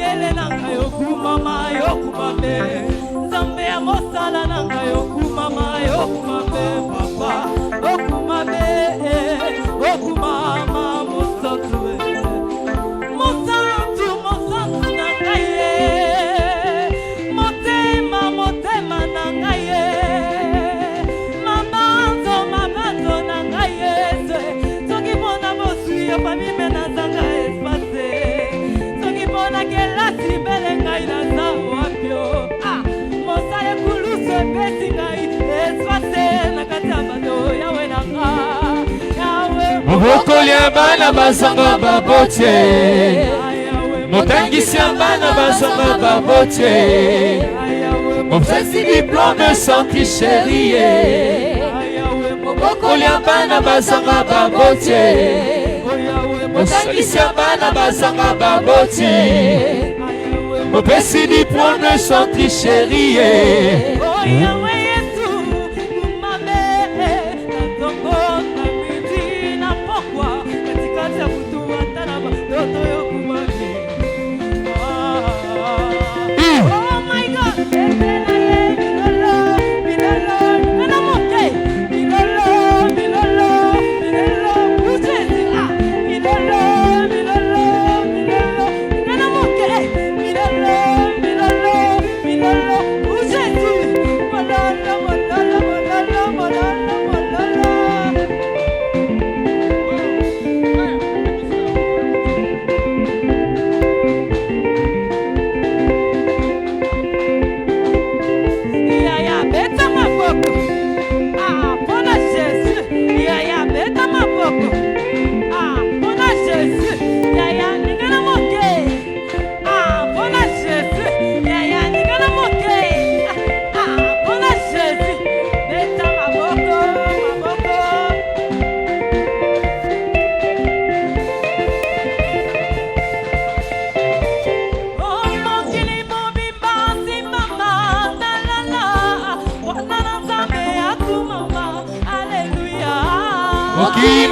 mayele nanga yokumama yokumabe Nzambe ya mosala nanga yokumama yokumabe papa yokumabe yokumama mosantu mosantu nanga ye motema nanga ye mabanzo nanga ye soki bona bosui yo pamime na zanga espase soki bona kelasi bele ngai na za wapyo mosala ekulusu epesi ngai espase na kati ya bato yawe nanga mobokoli ya bana bazanga babotie motangisi ya bana bazanga babotie mopesi diplome sans tricherie mobokoli ya bana bazanga babotie motangisi ya bana bazanga babotie mopesi diplome sans tricherie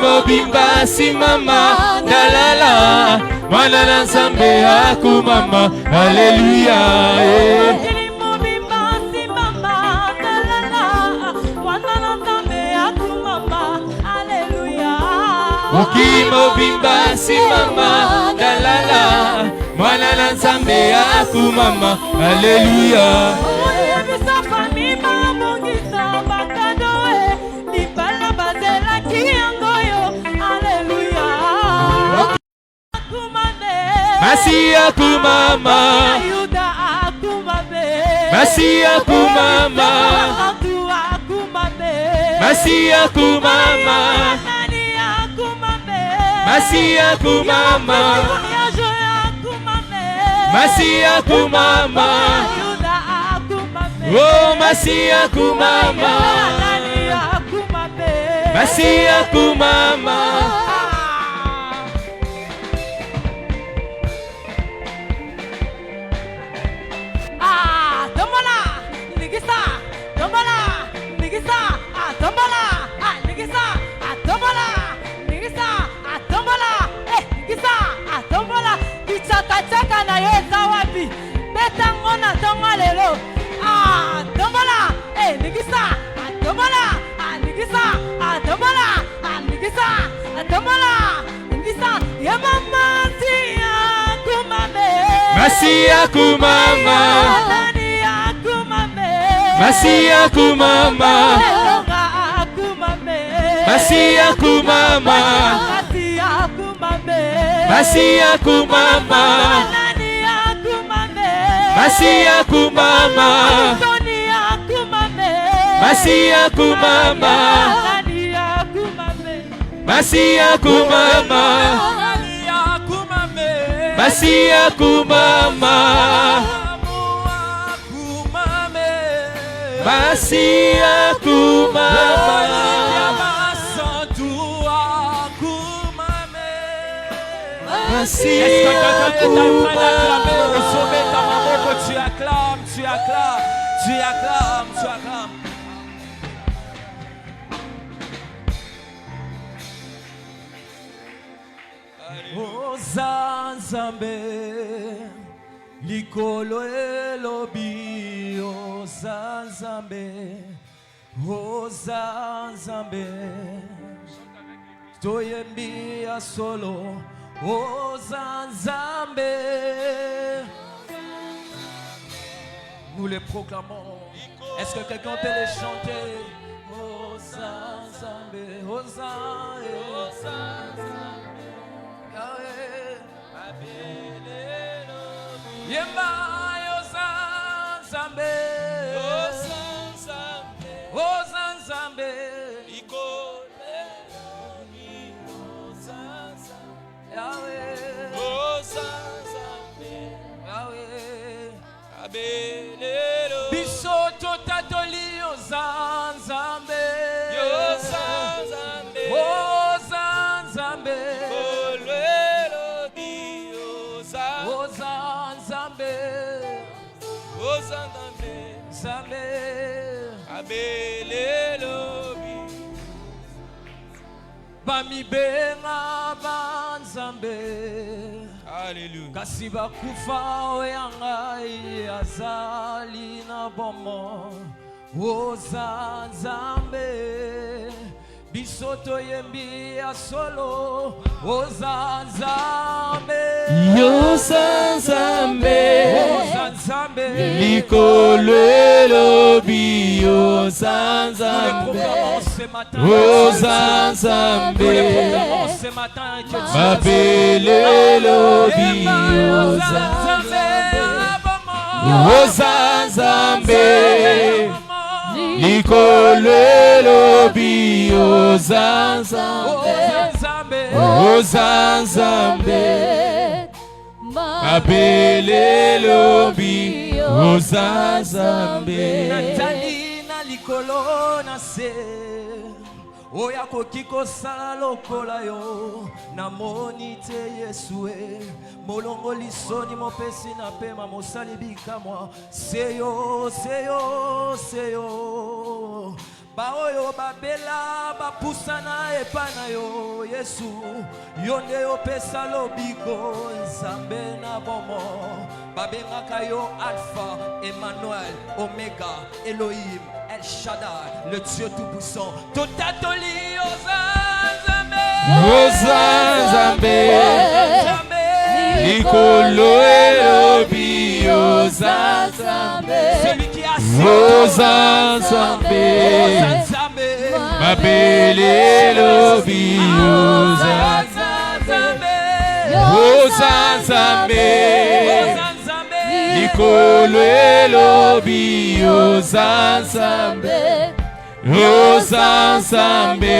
Mobimba si mama dalala mwana na Nzambe akumama haleluya mobimba si mama dalala mwana na Nzambe akumama haleluya mobimba si mama dalala mwana na Nzambe akumama haleluya Masia kumama Masia kumama Masia kumama Masia kumama Masia kumama Oh Masia kumama Masia kumama Masia kumama Masia kumama Masia kumama Masia kumama Masia kumama Masia kumama Masia kumama Masia kumama Masia kumama Masia kumama Tu acclames, tu acclames, tu acclames, tu acclames. Oh Nzambe Likolo elobi ozanzambe, ozanzambe. Toyembi ya solo, ozanzambe. Nous les proclamons. Est-ce que quelqu'un peut les chanter? Ozanzambe, ozanzambe, Yemba ozanzambe, ozanzambe, Yahweh, Yahweh, Bisoto tatoli ozanzambe, ozanzambe, ozanzambe, Zambe, abelelobi, bami benga banzambe. Alléluia. Kasi bakufa oyangai azali na bomo, ozanzambe. Bisoto yembi ya solo, ozanzambe, Ozanzambe, ozanzambe. Likolo elobi ozanzambe, ozanzambe, mabele elobi ozanzambe, ozanzambe. Likolo elobi ozanzambe, ozanzambe, mabele elobi ozanzambe. Natali na likolo na se, oya koki kosala lokola yo, namoni te Yesue, molongo lisoni mopesi na pema mosali bikamwa, seyo, seyo, seyo. Baoyo babela bapusana epana yo Yesu, yonde opesa lobiko nzambe na bomo. Babengaka yo Alpha, Emmanuel, Omega, Elohim, El Shaddai, le Dieu tout-puissant. Totatoli ozanzambe, ozanzambe, Likolo elobi ozanzambe, celui qui a ozanzambe, mabele elobi ozanzambe, ozanzambe, Likolo elobi ozanzambe, ozanzambe,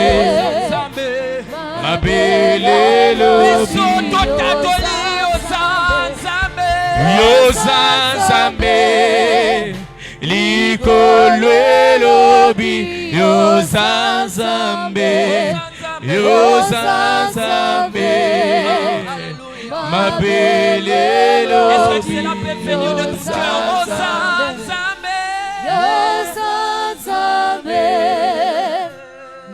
mabele elobi ozanzambe, Likolo elobi ozanzambe, ozanzambe, mabele elobi ozanzambe,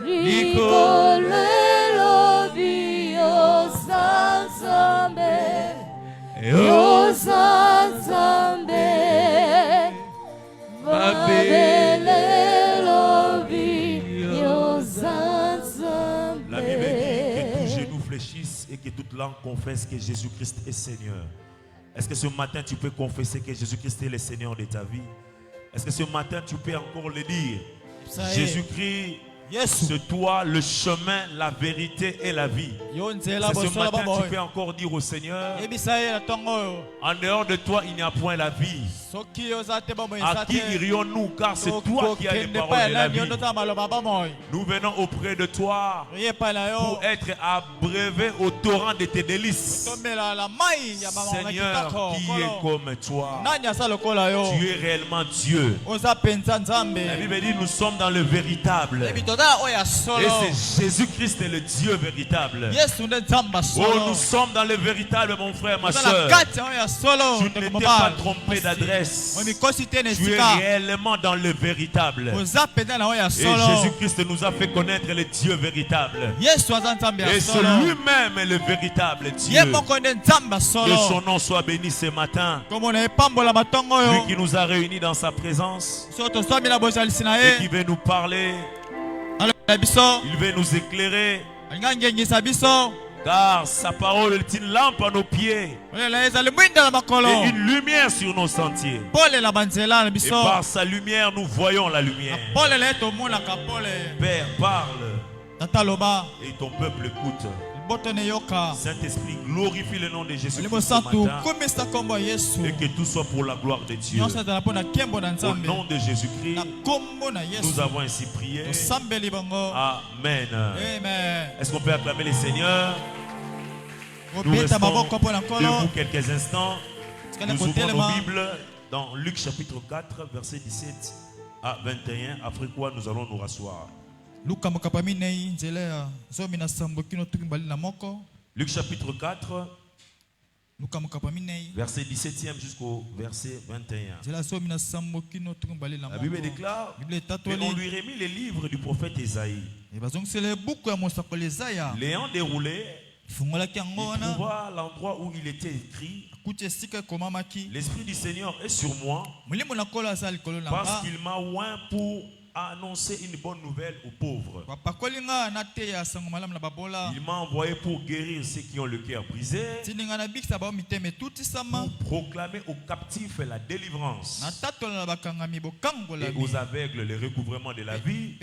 Likolo elobi ozanzambe, ozanzambe, mabele elobi ozanzambe. La Bible dit que tout genou fléchisse et que toute langue confesse que Jésus-Christ est Seigneur. Est-ce que ce matin tu peux confesser que Jésus-Christ est le Seigneur de ta vie? Est-ce que ce matin tu peux encore le dire? Jésus-Christ, c'est toi le chemin, la vérité et la vie. C'est ce matin tu peux encore dire au Seigneur, en dehors de toi il n'y a point la vie. À qui irions-nous, car c'est toi qui as les paroles de la vie. Nous venons auprès de toi pour être abreuvés au torrent de tes délices. Seigneur, qui est comme toi? Tu es réellement Dieu. La Bible dit nous sommes dans le véritable. Et c'est Jésus-Christ est le Dieu véritable. Oh, nous sommes dans le véritable, mon frère, ma soeur. Tu ne t'es pas trompé d'adresse. Tu es réellement dans le véritable. Et Jésus-Christ nous a fait connaître le Dieu véritable. Et c'est lui-même le véritable Dieu. Que son nom soit béni ce matin. Lui qui nous a réunis dans sa présence. Et qui veut nous parler. Il veut nous éclairer. Car sa parole est une lampe à nos pieds et une lumière sur nos sentiers. Et par sa lumière, nous voyons la lumière. Père, parle et ton peuple écoute. Saint-Esprit, glorifie le nom de Jésus ce matin et que tout soit pour la gloire de Dieu. Au nom de Jésus-Christ, nous avons ainsi prié. Amen. Est-ce qu'on peut acclamer le Seigneur? Nous restons debout quelques instants. Nous ouvrons nos Bibles dans Luc chapitre 4, verset 17 à 21. Après quoi, nous allons nous rasseoir. Luc chapitre 4, verset 17e jusqu'au verset 21. La Bible déclare qu'on lui remit les livres du prophète Ésaïe. L'ayant déroulé, il trouva l'endroit où il était écrit: l'Esprit du Seigneur est sur moi, parce qu'il m'a oint pour annoncer une bonne nouvelle aux pauvres. Il m'a envoyé pour guérir ceux qui ont le cœur brisé, pour proclamer aux captifs la délivrance et aux aveugles le recouvrement de la vie,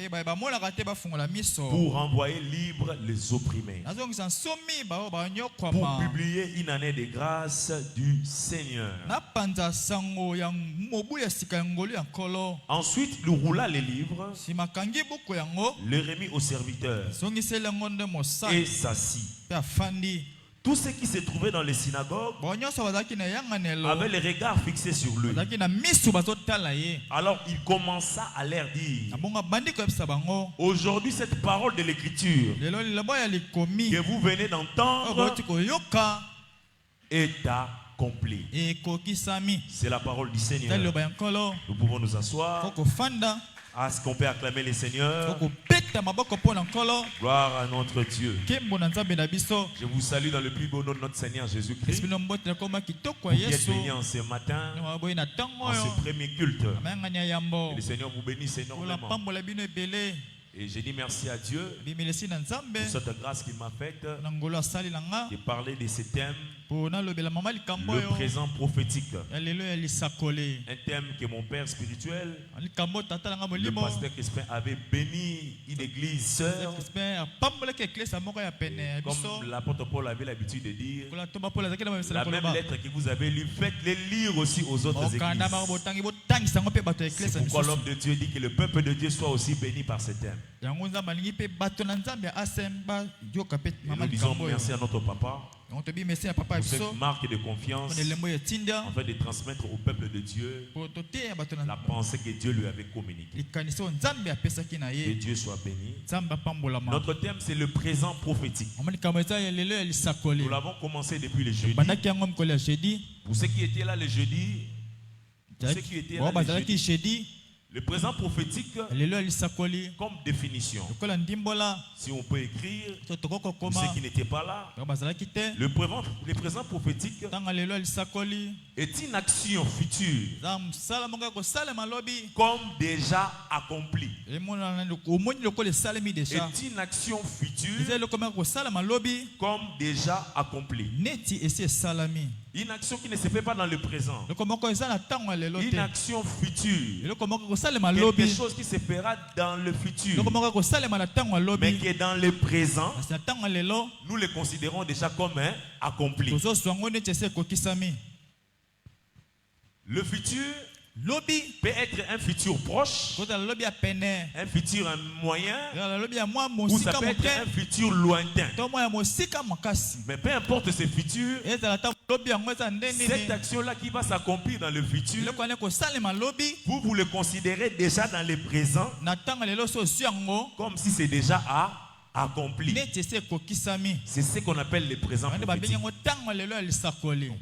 pour envoyer libres les opprimés, pour publier une année de grâce du Seigneur. Ensuite, il roula les livres, le remit au serviteur et s'assit. Tous ceux qui se trouvaient dans les synagogues avaient les regards fixés sur lui. Alors il commença à leur dire: aujourd'hui, cette parole de l'écriture que vous venez d'entendre est accomplie. C'est la parole du Seigneur. Nous pouvons nous asseoir. Est-ce qu'on peut acclamer le Seigneur? Gloire à notre Dieu. Je vous salue dans le plus beau nom de notre Seigneur Jésus-Christ. Vous êtes bénis en ce matin, en ce premier culte. Et le Seigneur vous bénisse énormément. Et je dis merci à Dieu pour cette grâce qu'il m'a faite de parler de ce thème, le présent prophétique. Un thème que mon père spirituel, le pasteur Crispin, avait béni une église sœur. Comme l'apôtre Paul avait l'habitude de dire, la même lettre que vous avez lue, faites-les lire aussi aux autres églises. C'est pourquoi l'homme de Dieu dit que le peuple de Dieu soit aussi béni par ce thème. Et nous disons merci à notre papa pour cette marque de confiance afin de transmettre au peuple de Dieu la pensée que Dieu lui avait communiquée. Que Dieu soit béni. Notre thème, c'est le présent prophétique. Nous l'avons commencé depuis le jeudi. Pour ceux qui étaient là le jeudi, le présent prophétique, comme définition, si on peut écrire, pour ceux qui n'étaient pas là, le présent prophétique est une action future, comme déjà accomplie. Est une action future, comme déjà accomplie. Une action qui ne se fait pas dans le présent. Une action future. Quelque chose qui se fera dans le futur. Mais qui est dans le présent, nous le considérons déjà comme accompli. Le futur peut être un futur proche, un futur moyen, ou ça peut être un futur lointain. Mais peu importe ce futur, cette action-là qui va s'accomplir dans le futur, vous le considérez déjà dans le présent comme si c'est déjà accompli. C'est ce qu'on appelle le présent prophétique.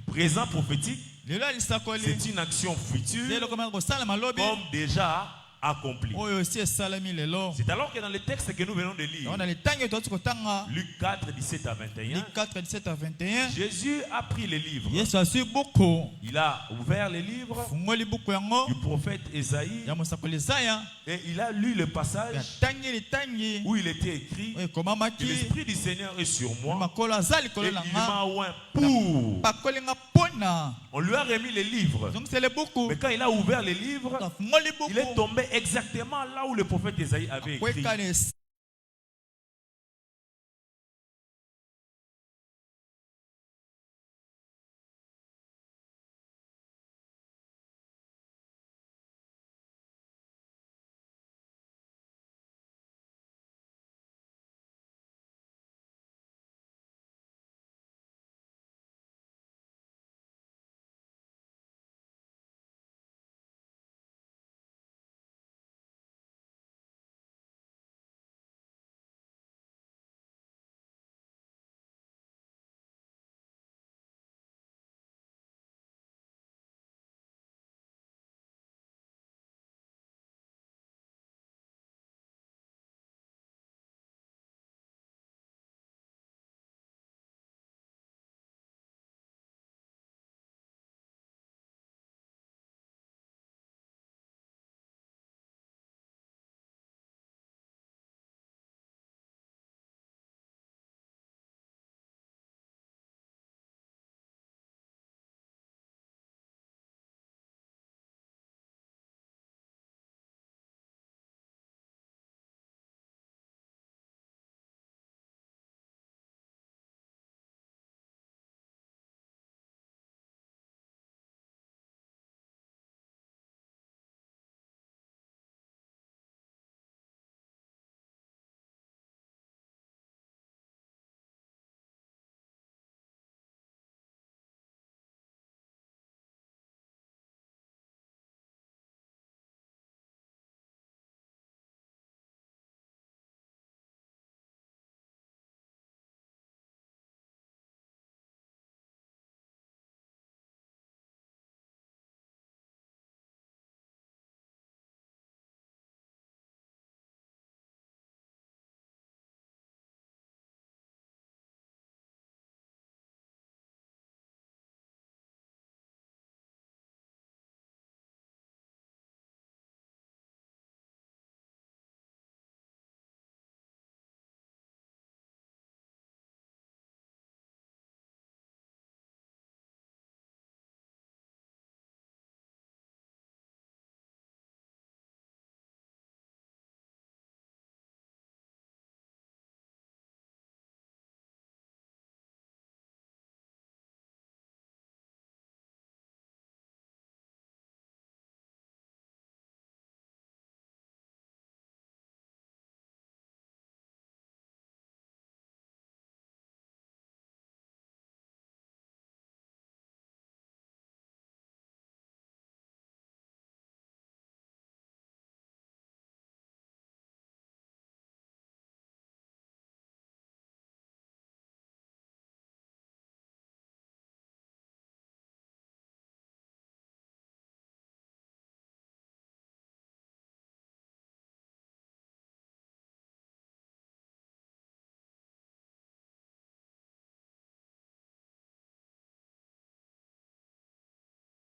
Présent prophétique, c'est une action future comme déjà accompli. C'est alors que dans le texte que nous venons de lire, Luc 4, 17 à 21, Jésus a pris les livres. Il a ouvert les livres du prophète Ésaïe et il a lu le passage où il était écrit que l'Esprit du Seigneur est sur moi et il m'a oint pour. On lui a remis les livres. Mais quand il a ouvert les livres, il est tombé exactement là où le prophète Ésaïe avait écrit.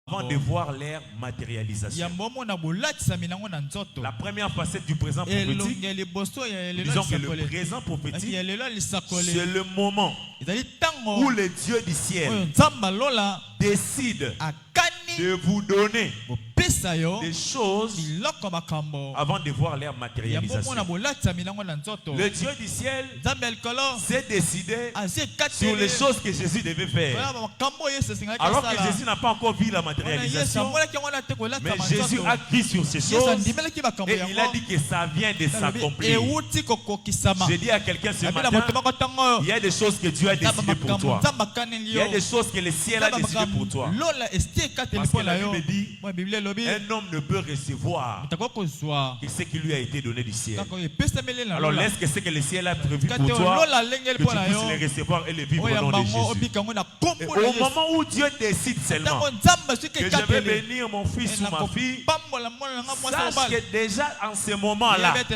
Avant de voir leur matérialisation. La première facette du présent prophétique, disons que le présent prophétique, c'est le moment où le Dieu du ciel décide de vous donner des choses avant de voir leur matérialisation. Le Dieu du ciel s'est décidé sur les choses que Jésus devait faire. Alors que Jésus n'a pas encore vu la matérialisation, mais Jésus a crié sur ces choses et il a dit que ça vient de s'accomplir. Je dis à quelqu'un ce matin, il y a des choses que Dieu a décidé pour toi. Il y a des choses que le ciel a décidé pour toi. Parce que la Bible dit, un homme ne peut recevoir que ce qui lui a été donné du ciel. Alors laisse que ce que le ciel a prévu pour toi, que tu puisses les recevoir et les vivre au nom de Jésus. Et au moment où Dieu décide seulement que je vais bénir mon fils ou ma fille, sache que déjà en ce moment-là, tu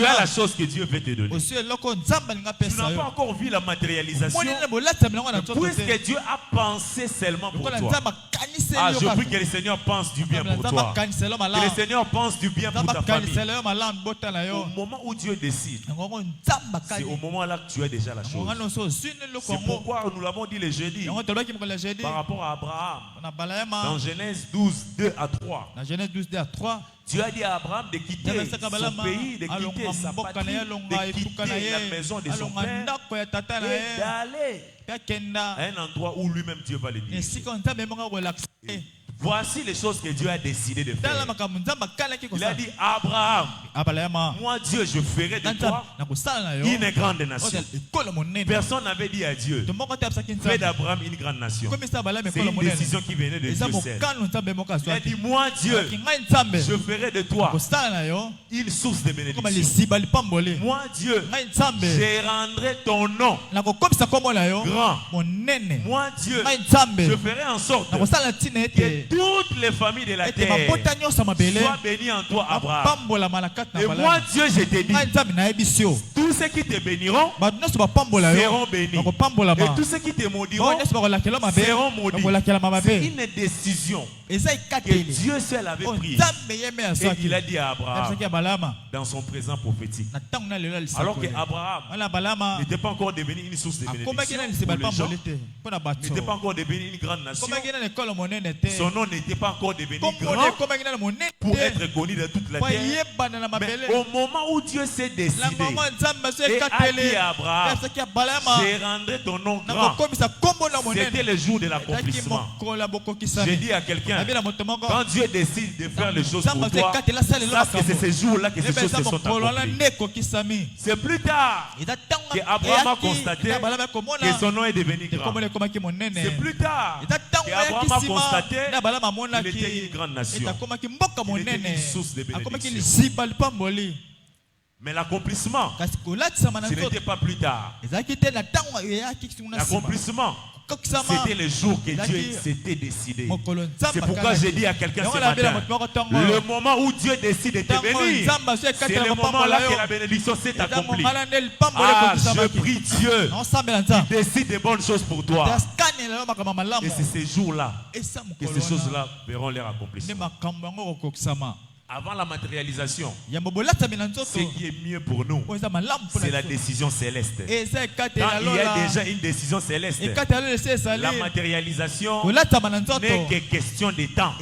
as la chose que Dieu veut te donner. Tu n'as pas encore vu la matérialisation, puisque Dieu a pensé seulement pour toi. Ah, je prie que le Seigneur pense du bien pour toi. Que le Seigneur pense du bien pour ta famille. Au moment où Dieu décide, c'est au moment-là que tu as déjà la chose. C'est pourquoi nous l'avons dit le jeudi par rapport à Abraham. Dans Genèse 12, 2 à 3. Dieu a dit à Abraham de quitter son pays, de quitter sa patrie, de quitter la maison de son père et d'aller à un endroit où lui-même Dieu va le dire. Voici les choses que Dieu a décidé de faire. Il a dit à Abraham, moi Dieu, je ferai de toi une grande nation. Personne n'avait dit à Dieu, fais d'Abraham une grande nation. C'est une décision qui venait de Dieu seul. Il a dit, moi Dieu, je ferai de toi une source de bénédiction. Moi Dieu, je rendrai ton nom grand. Moi Dieu, je ferai en sorte que toutes les familles de la terre soient bénies en toi, Abraham. Et moi Dieu, je te dis, tous ceux qui te béniront seront bénis. Et tous ceux qui te maudiront seront maudits. C'est une décision que Dieu seul avait prise. Et il a dit à Abraham dans son présent prophétique. Alors qu'Abraham n'était pas encore devenu une source de bénédiction pour les gens, n'était pas encore devenu une grande nation, son nom n'était pas encore devenu grand pour être connu de toute la terre. Mais au moment où Dieu s'est décidé et a dit à Abraham, je rendrai ton nom grand, c'était le jour de l'accomplissement. J'ai dit à quelqu'un, quand Dieu décide de faire les choses pour toi, sache que c'est ce jour-là que ces choses se sont accomplies. C'est plus tard qu'Abraham a constaté que son nom est devenu grand. C'est plus tard qu'Abraham a constaté qu'il était une grande nation. Il était une source de bénédiction. Mais l'accomplissement, ce n'était pas plus tard. L'accomplissement, c'était le jour que Dieu s'était décidé. C'est pourquoi j'ai dit à quelqu'un ce matin, le moment où Dieu décide de te bénir, c'est le moment-là que la bénédiction s'est accomplie. Ah, je prie Dieu qui décide de bonnes choses pour toi. Et c'est ces jours-là que ces choses-là verront leur accomplissement. Avant la matérialisation, ce qui est mieux pour nous, c'est la décision céleste. Quand il y a déjà une décision céleste, la matérialisation n'est que question de temps.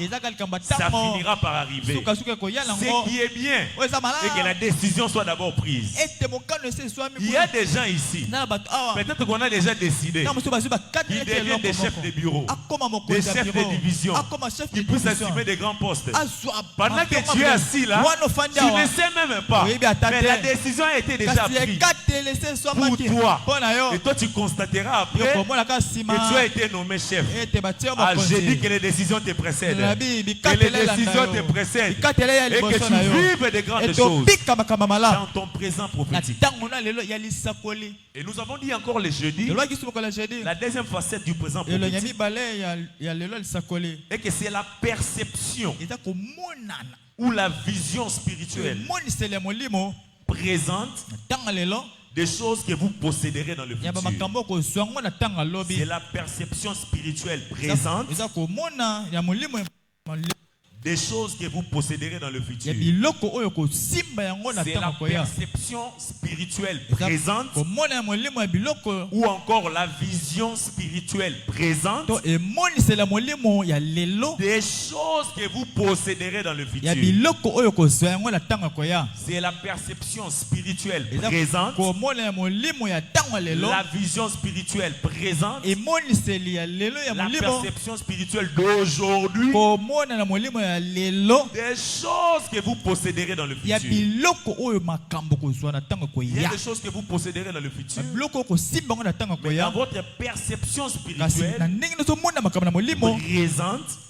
Ça finira par arriver. Ce qui est bien, c'est que la décision soit d'abord prise. Il y a des gens ici, peut-être qu'on a déjà décidé, qui deviennent des chefs de bureau, des chefs de division, qui puissent assumer des grands postes. Pendant que tu es assis là, tu ne sais même pas, mais la décision a été déjà prise pour toi. Et toi tu constateras après que tu as été nommé chef. Ah, j'ai dit que les décisions te précèdent, que les décisions te précèdent, et que tu vives de grandes choses dans ton présent prophétique. Et nous avons dit encore le jeudi, la deuxième facette du présent prophétique est que c'est la perception ou la vision spirituelle présente des choses que vous posséderez dans le futur. C'est la perception spirituelle présente des choses que vous posséderez dans le futur. C'est la perception spirituelle présente ou encore la vision spirituelle présente des choses que vous posséderez dans le futur. C'est la perception spirituelle présente, la vision spirituelle présente, la perception spirituelle d'aujourd'hui, des choses que vous posséderez dans le futur. Il y a des choses que vous posséderez dans le futur. Mais dans votre perception spirituelle présente,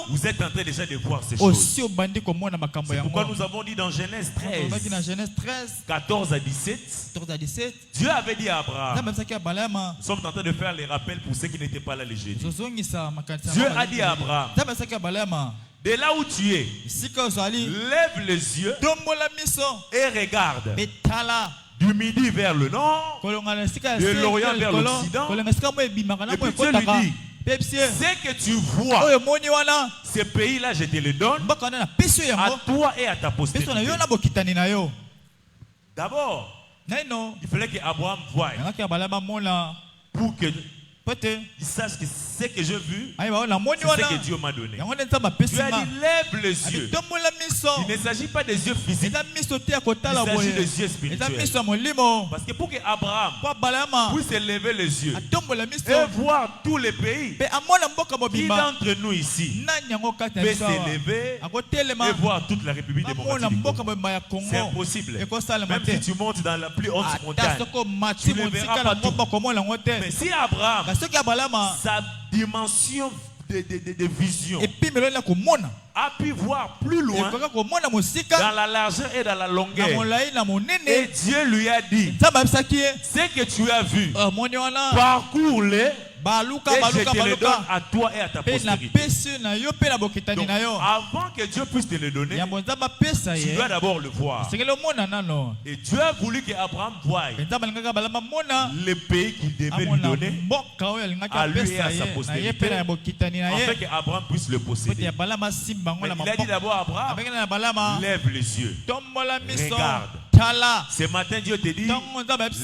vous êtes en train déjà de voir ces choses. C'est pourquoi nous avons dit dans Genèse 13, 14 à 17, Dieu avait dit à Abraham, nous sommes en train de faire les rappels pour ceux qui n'étaient pas là les jeudis. Dieu a dit à Abraham, de là où tu es, lève les yeux et regarde. Du midi vers le nord, de l'orient vers l'occident. Et puis Dieu lui dit, ce que tu vois, ces pays-là, je te les donne à toi et à ta postérité. D'abord, il fallait qu'Abraham voie pour que il sache que ce que j'ai vu, c'est ce que Dieu m'a donné. Dieu a dit, lève les yeux. Il ne s'agit pas des yeux physiques, il s'agit des yeux spirituels. Parce que pour qu'Abraham puisse lever les yeux et voir tous les pays, qui d'entre nous ici peut s'élever et voir toute la République démocratique du Congo? C'est impossible. Même si tu montes dans la plus haute montagne, tu ne verras pas tout. Mais si Abraham, sa dimension de vision, a pu voir plus loin dans la largeur et dans la longueur, et Dieu lui a dit, ce que tu as vu, parcours-le et je te le donne à toi et à ta postérité. Donc, avant que Dieu puisse te le donner, tu dois d'abord le voir. Et Dieu a voulu qu'Abraham voie le pays qu'il devait lui donner à lui et à sa postérité, afin qu'Abraham puisse le posséder. Mais il a dit d'abord à Abraham, lève les yeux, regarde. Ce matin, Dieu te dit,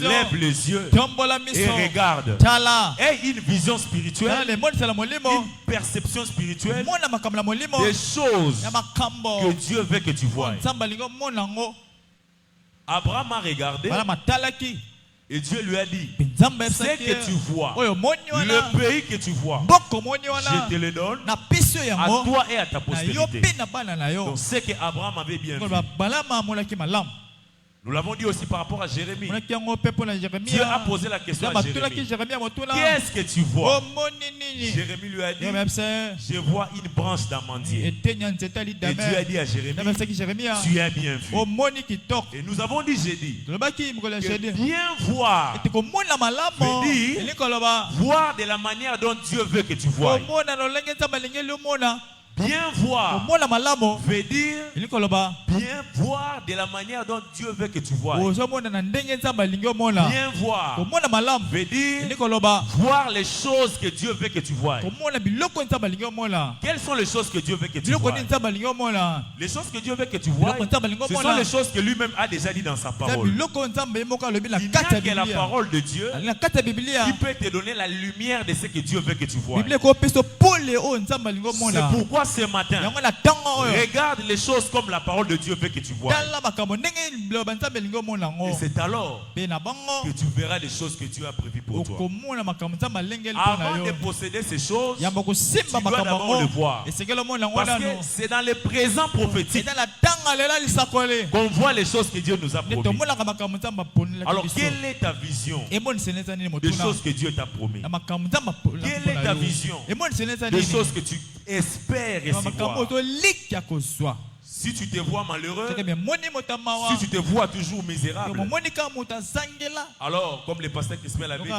lève les yeux et regarde. Et une vision spirituelle, une perception spirituelle des choses que Dieu veut que tu vois. Abraham a regardé et Dieu lui a dit, ce que tu vois, le pays que tu vois, je te le donne à toi et à ta postérité. Donc c'est que Abraham avait bien vu. Nous l'avons dit aussi par rapport à Jérémie. Dieu a posé la question à Jérémie. Qu'est-ce que tu vois? Jérémie lui a dit, je vois une branche d'amandier. Et Dieu a dit à Jérémie, tu as bien vu. Et nous avons dit jeudi, que bien voir veut dire voir de la manière dont Dieu veut que tu vois. Bien voir veut dire bien voir de la manière dont Dieu veut que tu vois. Bien voir veut dire voir les choses que Dieu veut que tu vois. Quelles sont les choses que Dieu veut que tu vois? Les choses que Dieu veut que tu vois, ce sont les choses que lui-même a déjà dit dans sa parole. Il n'y a que la parole de Dieu qui peut te donner la lumière de ce que Dieu veut que tu vois. C'est pourquoi ce matin, regarde les choses comme la parole de Dieu veut que tu vois. Et c'est alors que tu verras les choses que Dieu a prévues pour toi. Avant de posséder ces choses, tu dois d'abord le voir. Parce que c'est dans le présent prophétique qu'on voit les choses que Dieu nous a promis. Alors quelle est ta vision des choses que Dieu t'a promis? Quelle est ta vision des choses que tu espères recevoir? Si tu te vois malheureux, si tu te vois toujours misérable, alors comme le pasteur Christophe l'avait dit,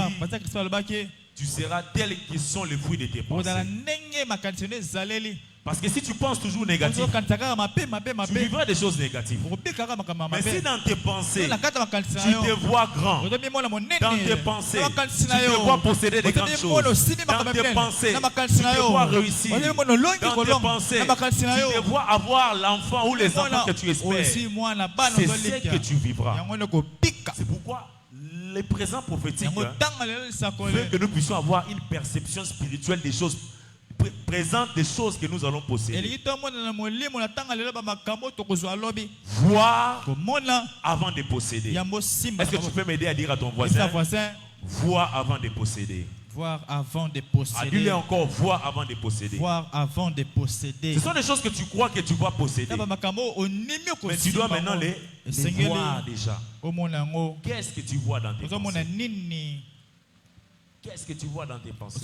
tu seras tel que sont les fruits de tes pensées. Parce que si tu penses toujours négatif, tu vivras des choses négatives. Mais si dans tes pensées, tu te vois grand, dans tes pensées, tu te vois posséder des grandes choses, dans tes pensées, tu te vois réussir, dans tes pensées, tu te vois avoir l'enfant ou les enfants que tu espères, c'est ce que tu vivras. C'est pourquoi les présents prophétiques veulent que nous puissions avoir une perception spirituelle des choses présentes, des choses que nous allons posséder. Voir avant de posséder. Est-ce que tu peux m'aider à dire à ton voisin, voir avant de posséder? Voir avant de posséder. Dis-le encore, voir avant de posséder. Voir avant de posséder. Ce sont des choses que tu crois que tu vas posséder. Mais tu dois maintenant les voir déjà. Qu'est-ce que tu vois dans tes pensées? Qu'est-ce que tu vois dans tes pensées?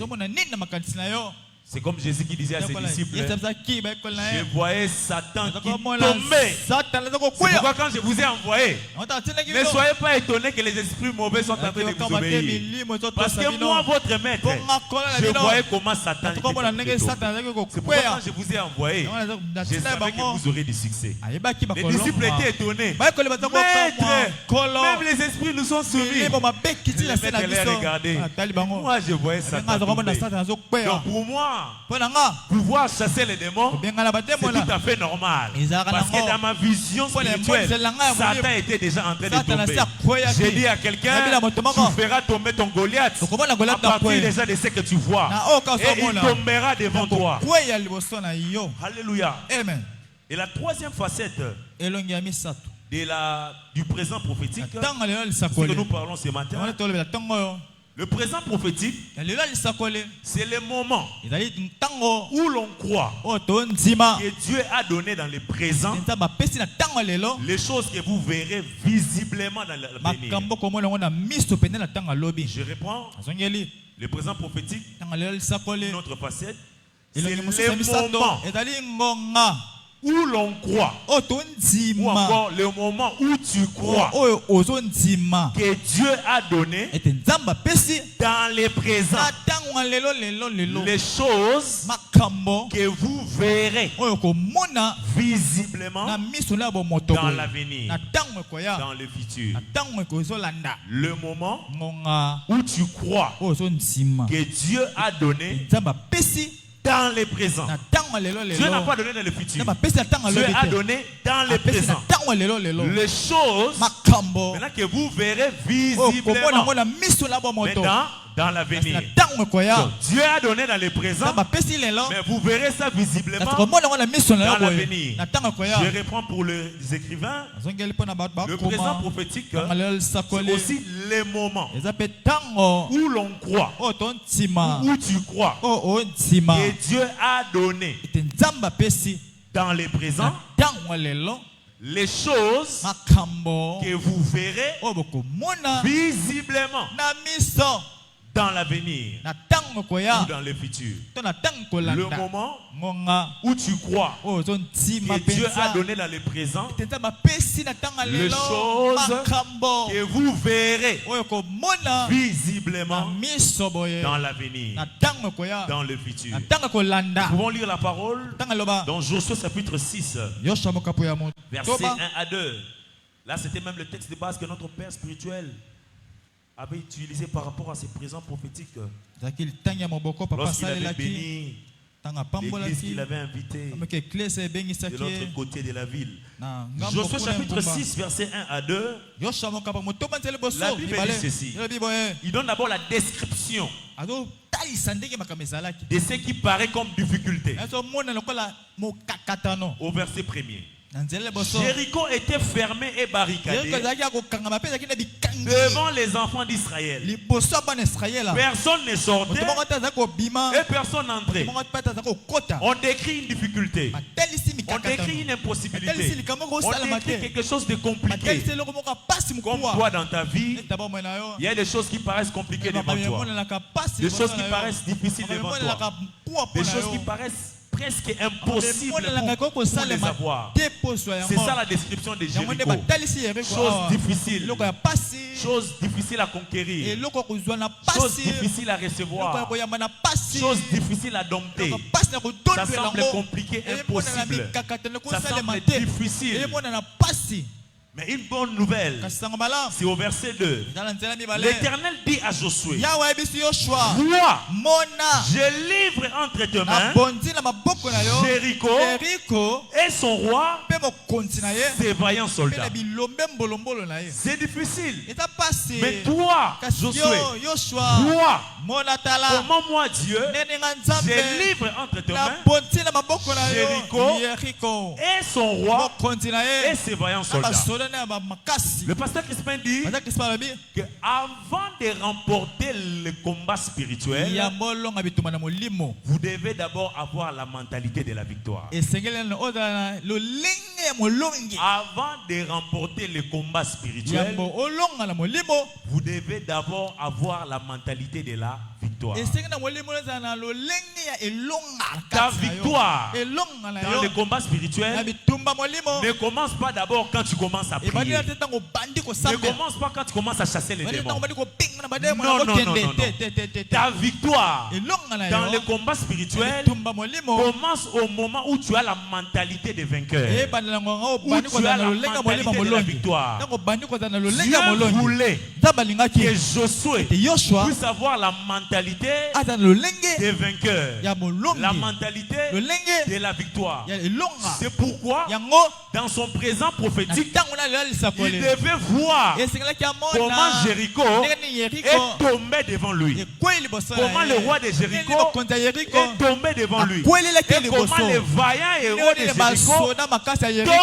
C'est comme Jésus qui disait à ses disciples, je voyais Satan qui tombait. C'est pourquoi quand je vous ai envoyé, ne soyez pas étonnés que les esprits mauvais sont en train de vous obéir. Parce que moi, votre maître, je voyais comment Satan était tombé. C'est pourquoi quand je vous ai envoyé, je savais que vous aurez du succès. Les disciples étaient étonnés. Maître, même les esprits nous sont soumis. Le maître les a regardés. Moi, je voyais Satan tomber. Donc pour moi, pouvoir chasser les démons, c'est tout à fait normal. Parce que dans ma vision spirituelle, Satan était déjà en train de tomber. J'ai dit à quelqu'un, tu feras tomber ton Goliath à partir déjà de ce que tu vois. Et il tombera devant toi. Alléluia. Amen. Et la troisième facette du présent prophétique, c'est ce que nous parlons ce matin. Le présent prophétique, c'est le moment où l'on croit que Dieu a donné dans le présent les choses que vous verrez visiblement dans l'avenir. Je reprends. Le présent prophétique, notre facette, c'est le moment où l'on croit, ou encore le moment où tu crois que Dieu a donné dans les présents les choses que vous verrez visiblement dans l'avenir, dans le futur. Le moment où tu crois que Dieu a donné dans les présents. Dieu n'a pas donné dans le futur. Dieu a donné dans les présents les choses maintenant que vous verrez visiblement maintenant dans l'avenir. Dieu a donné dans les présents, mais vous verrez ça visiblement dans l'avenir. Je reprends pour les écrivains. Le présent prophétique, c'est aussi les moments où l'on croit, où tu crois que Dieu a donné dans les présents les choses que vous verrez visiblement dans l'avenir ou dans le futur. Le moment où tu crois que Dieu a donné dans le présent les choses que vous verrez visiblement dans l'avenir, dans le futur. Nous pouvons lire la parole dans Josué chapitre 6, versets 1 à 2. Là, c'était même le texte de base que notre Père spirituel avait utilisé par rapport à ses présents prophétiques. Lorsqu'il avait béni l'église qu'il avait invitée de l'autre côté de la ville. Josué chapitre 6, versets 1 à 2. La Bible dit ceci. Il donne d'abord la description de ce qui paraît comme difficulté. Au verset premier. Jéricho était fermé et barricadé devant les enfants d'Israël. Personne ne sortait et personne n'entrait. On décrit une difficulté. On décrit une impossibilité. On décrit quelque chose de compliqué. Comme toi dans ta vie, il y a des choses qui paraissent compliquées devant toi. Des choses qui paraissent difficiles devant toi. Des choses qui paraissent presque impossible pour les avoir. C'est ça la description de Jéricho. Chose difficile. Chose difficile à conquérir. Chose difficile à recevoir. Chose difficile à dompter. Ça semble compliqué, impossible. Ça semble difficile. Mais une bonne nouvelle, c'est au verset 2. L'Éternel dit à Josué, vois, je livre entre tes mains Jéricho et son roi, ses vaillants soldats. C'est difficile. Mais toi, Josué, vois comment moi, Dieu, je livre entre tes mains Jéricho et son roi et ses vaillants soldats. Le pasteur Crispin dit que avant de remporter le combat spirituel, vous devez d'abord avoir la mentalité de la victoire. Avant de remporter le combat spirituel, vous devez d'abord avoir la mentalité de la victoire. Ta victoire dans le combat spirituel ne commence pas d'abord quand tu commences à prier. Ne commence pas quand tu commences à chasser les démons. Non. Ta victoire dans le combat spirituel commence au moment où tu as la mentalité de vainqueur. Où tu as la mentalité de la victoire. Dieu voulait que Josué puisse avoir la mentalité des vainqueurs, la mentalité de la victoire. C'est pourquoi dans son présent prophétique, il devait voir comment Jéricho est tombé devant lui, comment le roi de Jéricho est tombé devant lui, et comment les vaillants héros de Jéricho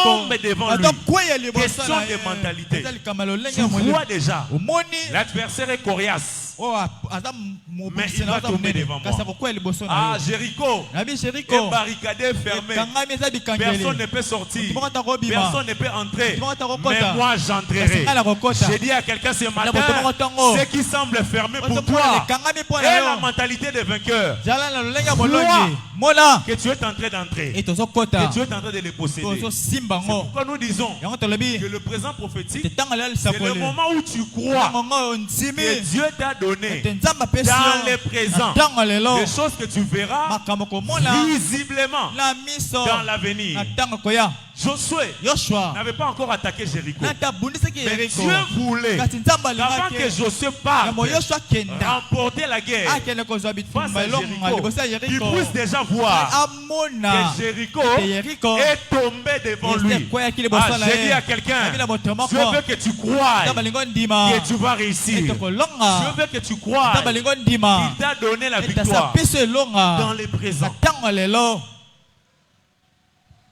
tombent devant lui. Question de mentalité. Tu vois déjà, l'adversaire est coriace, mais il va tomber devant moi. Ah, Jéricho est barricadé, fermé. Personne ne peut sortir. Personne ne peut entrer. Mais moi, j'entrerai. J'ai dit à quelqu'un ce matin, ce qui semble fermé pour toi est la mentalité de vainqueur. Crois que tu es en train d'entrer. Que tu es en train de les posséder. C'est pourquoi nous disons que le présent prophétique, c'est le moment où tu crois que Dieu t'a donné dans le présent des choses que tu verras visiblement dans l'avenir. Josué n'avait pas encore attaqué Jéricho. Mais Dieu voulait qu'avant que Josué parte remporter la guerre face à Jéricho, il puisse déjà voir que Jéricho est tombé devant lui. J'ai dit à quelqu'un, je veux que tu crois que tu vas réussir. Je veux que tu crois qu'il t'a donné la victoire dans le présent.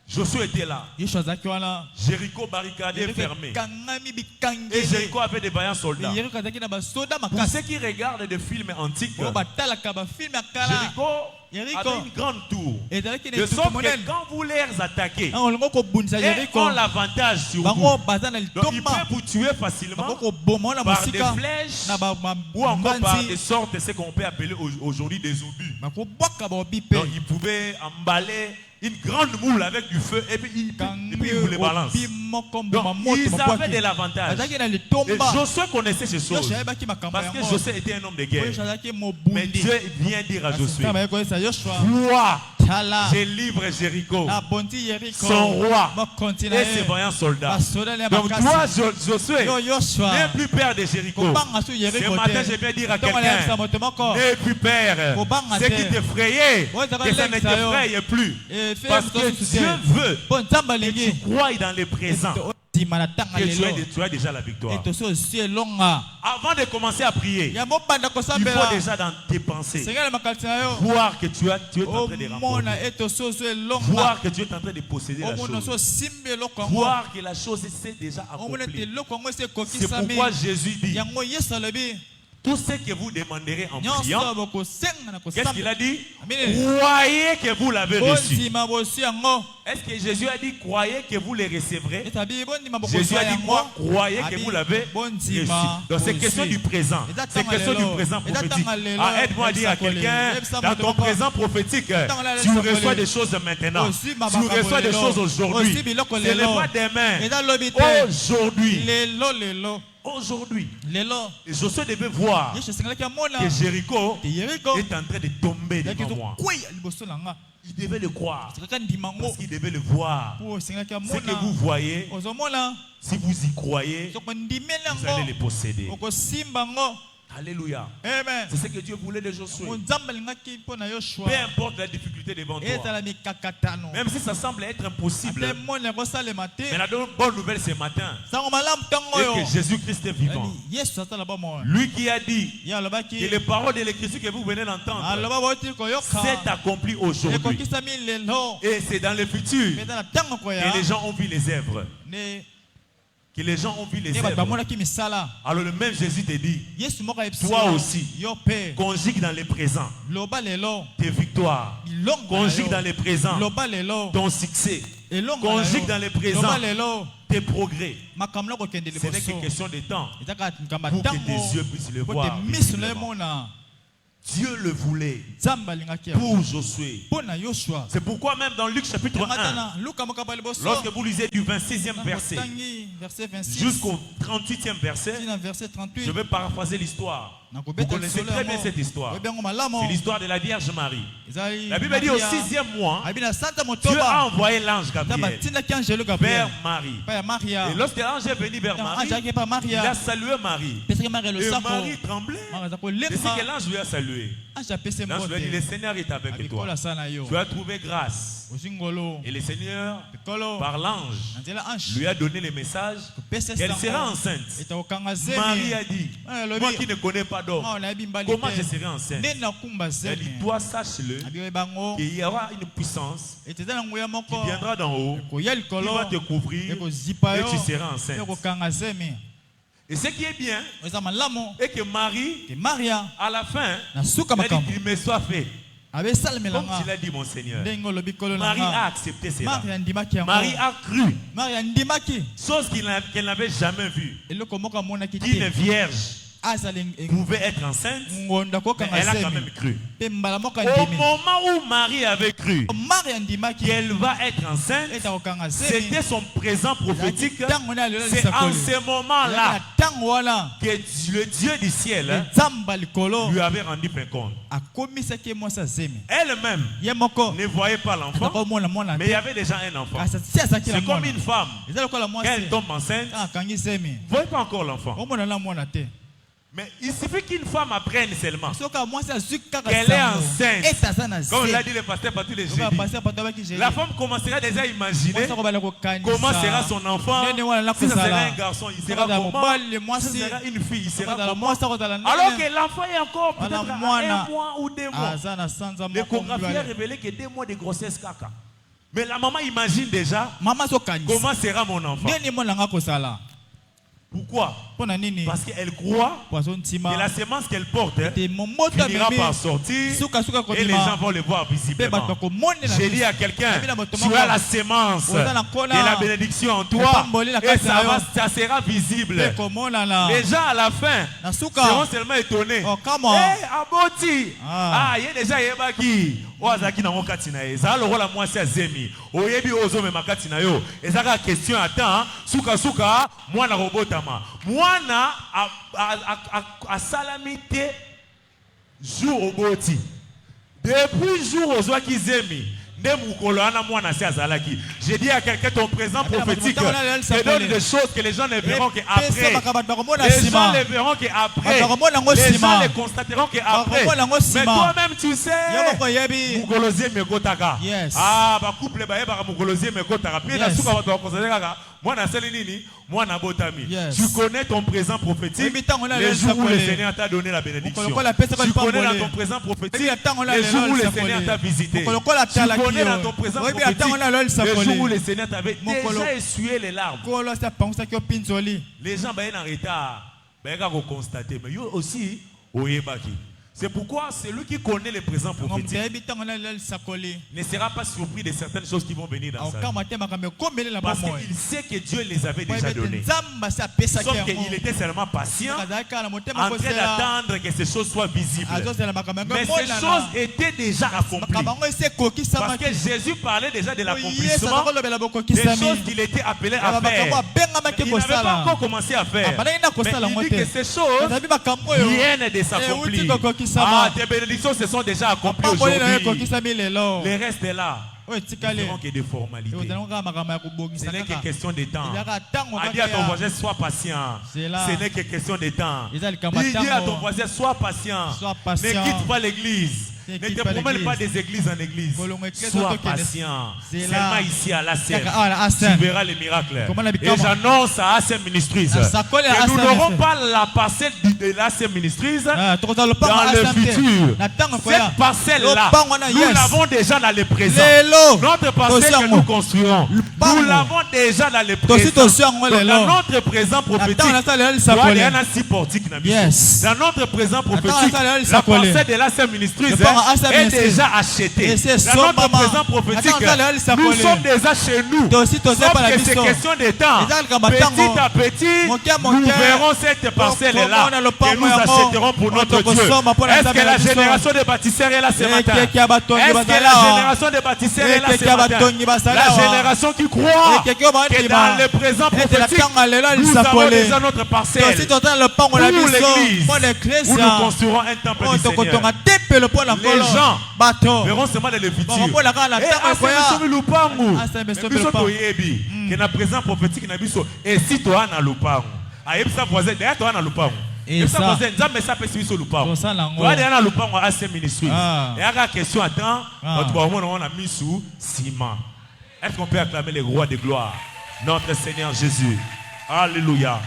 Josué était là. Jéricho barricadé, fermé. Et Jéricho avait des vaillants soldats. Pour ceux qui regardent des films antiques, Jéricho avait une grande tour. De sorte que quand vous les attaquez, ils ont l'avantage sur vous. Donc ils peuvent vous tuer facilement par des flèches ou encore par des sortes, ce qu'on peut appeler aujourd'hui des obus. Donc ils pouvaient emballer une grande moule avec du feu et puis ils vous les balancent. Donc ils avaient de l'avantage. Et Josué connaissait ces choses parce que Josué était un homme de guerre. Mais Dieu vient dire à Josué, vois, je livre Jéricho, son roi et ses vaillants soldats. Donc toi, Josué, n'aie plus peur de Jéricho. Ce matin, je viens dire à quelqu'un, n'aie plus peur. Ce qui t'effrayait, que ça ne t'effraie plus. Parce que Dieu veut que tu crois dans le présent. Que tu as déjà la victoire. Avant de commencer à prier, il faut déjà dans tes pensées voir que tu es en train de remporter, voir que tu es en train de posséder la chose, voir que la chose s'est déjà accomplie. C'est pourquoi Jésus dit tout ce que vous demanderez en priant, qu'est-ce qu'il a dit? Amen. Croyez que vous l'avez reçu. Bonzima. Est-ce que Jésus a dit croyez que vous les recevrez? Jésus a dit quoi? Croyez que vous l'avez reçu. Donc c'est question du présent. C'est question du présent prophétique. Ah, aide-moi à dire à quelqu'un, dans ton présent prophétique, tu reçois des choses maintenant. Tu reçois des choses aujourd'hui. Ce n'est pas demain. Aujourd'hui. Aujourd'hui, Josué devait voir que Jéricho est en train de tomber devant moi. Il devait le croire. Parce qu'il devait le voir. Ce que vous voyez, si vous y croyez, vous allez les posséder. Alléluia. Amen. C'est ce que Dieu voulait de Josué. Peu importe la difficulté devant toi. Même si ça semble être impossible. Mais la bonne nouvelle ce matin, c'est que Jésus-Christ est vivant. Lui qui a dit que les paroles de l'Écriture que vous venez d'entendre s'est accompli aujourd'hui. Et c'est dans le futur que les gens ont vu les œuvres. Que les gens ont vu les œuvres. Alors le même Jésus te dit, toi aussi, conjugue dans le présent tes victoires, conjugue dans le présent ton succès, conjugue dans le présent tes progrès. Ce n'est que question de temps pour que tes yeux puissent le voir. Dieu le voulait pour Josué. C'est pourquoi même dans Luc chapitre 1, lorsque vous lisez du 26e verset jusqu'au 38e verset, je vais paraphraser l'histoire. Vous connaissez très bien cette histoire. C'est l'histoire de la Vierge Marie. La Bible dit au 6e mois, Dieu a envoyé l'ange Gabriel vers Marie. Et lorsque l'ange est venu vers Marie, il a salué Marie. Et Marie tremblait. C'est ce que l'ange lui a salué. L'ange lui a dit, le Seigneur est avec toi. Tu as trouvé grâce. Et le Seigneur, par l'ange, lui a donné le message qu'elle sera enceinte. Marie a dit, moi qui ne connais pas d'homme, comment je serai enceinte? Elle dit, toi sache-le qu'il y aura une puissance qui viendra d'en haut, qui va te couvrir et tu seras enceinte. Et ce qui est bien, est que Marie, à la fin, elle dit qu'il me soit fait. Comme tu l'as dit, mon Seigneur. Marie a accepté cela. Marie a cru. Chose qu'elle n'avait jamais vue. Qu'une vierge pouvait être enceinte, mais elle a quand même cru. Au moment où Marie avait cru qu'elle va être enceinte, c'était son présent prophétique. C'est en ce moment-là que le Dieu du ciel lui avait rendu compte. Elle-même ne voyait pas l'enfant, mais il y avait déjà un enfant. C'est comme une femme, quand elle tombe enceinte, elle ne voit pas encore l'enfant. Mais il suffit qu'une femme apprenne seulement qu'elle est enceinte. Comme l'a dit le pasteur Patou les jeudis, la femme commencera déjà à imaginer comment sera son enfant. Si ça sera un garçon, il sera comment? Si ça sera une fille, il sera comment? Alors que l'enfant est encore peut-être à 1 mois ou 2 mois. L'échographie a révélé que 2 mois de grossesse caca. Mais la maman imagine déjà comment sera mon enfant. Pourquoi? Parce qu'elle croit que la semence qu'elle porte finira par sortir et les gens vont le voir visiblement. J'ai dit à quelqu'un, tu as la semence et la bénédiction en toi et ça sera visible. Les gens à la fin seront seulement étonnés. Hey, Aboti! Il y a déjà Yebaki. Oazaki na mokati na ye. Ça le rôle à moi c'est Zemi. Oyebi ozo me makati na yo. Ezaka question attends, suka moi na robotama. Moi na a salamité jour au boti. Depuis jour ozo ki Zemi. J'ai dit à quelqu'un ton présent prophétique te donne des choses que les gens ne verront qu'après. Les gens ne verront qu'après. Les gens ne constateront qu'après. Mais toi-même tu sais. Ah, bah couple tu connais ton présent prophétique les jours où le Seigneur t'a donné la bénédiction. Tu connais dans ton présent prophétique les jours où le Seigneur t'a visité. Tu connais dans ton présent prophétique les jours où le Seigneur t'avait déjà essuyé les larmes. Les gens sont en retard. Ils vont constater. Mais eux aussi, oyebaki. C'est pourquoi celui qui connaît les présents prophétiques ne sera pas surpris de certaines choses qui vont venir dans sa vie. Parce qu'il sait que Dieu les avait déjà données. Sauf qu'il était seulement patient, en train d'attendre que ces choses soient visibles. Mais ces choses étaient déjà accomplies. Parce que Jésus parlait déjà de l'accomplissement des choses qu'il était appelé à faire. Il n'avait pas encore commencé à faire. Mais il dit que ces choses viennent de s'accomplir. Ah, tes bénédictions se sont déjà accomplies aujourd'hui. Le reste est là. Ils feront que des formalités. Ce n'est que question de temps. Il dit à ton voisin, sois patient. Ce n'est que question de temps. Il dit à ton voisin, sois patient. Ne quitte pas l'église. Ne te promène pas des églises en église. Sois patient. Seulement ici à l'ACM, tu verras les miracles. Et j'annonce à ACM Ministries que nous n'aurons pas la parcelle de l'ACM Ministries dans le futur. Cette parcelle-là, nous l'avons déjà dans le présent. Notre parcelle que nous construirons, nous l'avons déjà dans le présent. Dans notre présent prophétique, il y a un six portiques. Dans notre présent prophétique, la parcelle de l'ACM Ministries est déjà acheté. Dans notre présent prophétique, nous sommes déjà chez nous. Sauf que c'est question de temps. Petit à petit, nous verrons cette parcelle-là et nous achèterons pour notre Dieu. Est-ce que la génération des bâtisseurs est là ce matin? Est-ce que la génération des bâtisseurs est là ce matin? La génération qui croit que dans le présent prophétique, nous avons déjà notre parcelle pour l'église où nous construirons un temple du Seigneur. Les gens verront seulement dans le futur. Et dans présent prophétique, et si tu as un lupango, et ça voisin, derrière toi un lupango. Et ça voisin, jamais ça peut suivre sur lupango. Tu as derrière un lupango à ces ministries. Et à la question, attends, on a mis sous ciment. Est-ce qu'on peut acclamer les rois de gloire, notre Seigneur Jésus? Alléluia.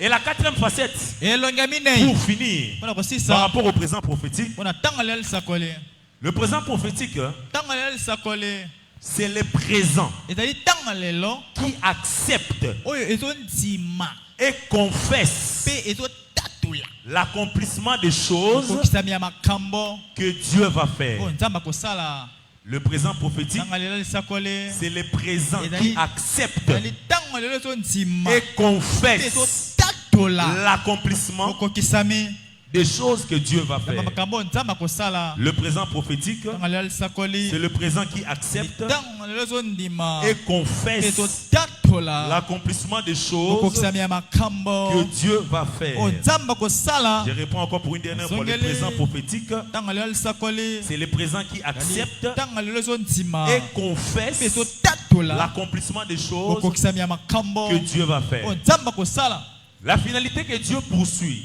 Et la quatrième facette, pour finir, par rapport au présent prophétique, le présent prophétique, c'est le présent qui accepte et confesse l'accomplissement des choses que Dieu va faire. Le présent prophétique, c'est le présent qui accepte et confesse l'accomplissement des choses que Dieu va faire. Le présent prophétique, c'est le présent qui accepte et confesse l'accomplissement des choses que Dieu va faire. Je réponds encore pour une dernière fois. Le présent prophétique, c'est le présent qui accepte et confesse l'accomplissement des choses que Dieu va faire. La finalité que Dieu poursuit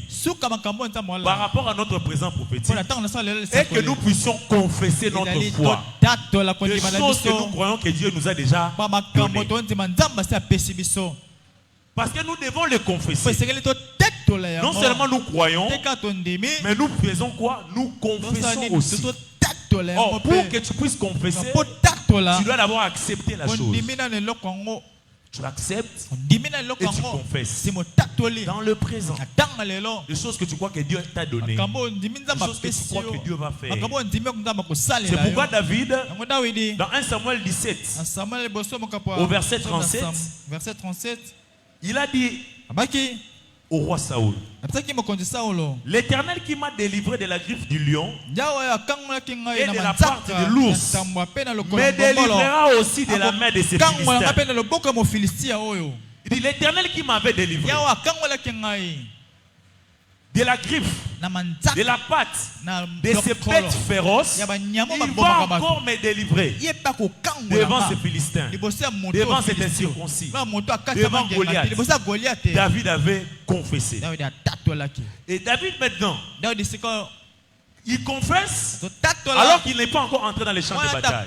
par rapport à notre présent prophétique est que nous puissions confesser notre foi. Des choses que nous croyons que Dieu nous a déjà données. Parce que nous devons les confesser. Non seulement nous croyons, mais nous faisons quoi? Nous confessons aussi. Or, pour que tu puisses confesser, tu dois d'abord accepter la chose. Tu l'acceptes et tu confesses dans le présent les choses que tu crois que Dieu t'a données, les choses que tu crois que Dieu va faire. C'est pourquoi David, dans 1 Samuel 17, au verset 37, il a dit au roi Saoul: l'Éternel qui m'a délivré de la griffe du lion et de la part de l'ours me délivrera aussi de la main de ces Philistins. Il dit: l'Éternel qui m'avait délivré de la griffe, de la patte de ces bêtes féroces, il va encore me délivrer devant ces Philistins, devant cet incirconcis, devant Goliath. David avait confessé. Et David maintenant, Il confesse alors qu'il n'est pas encore entré dans les champs de bataille.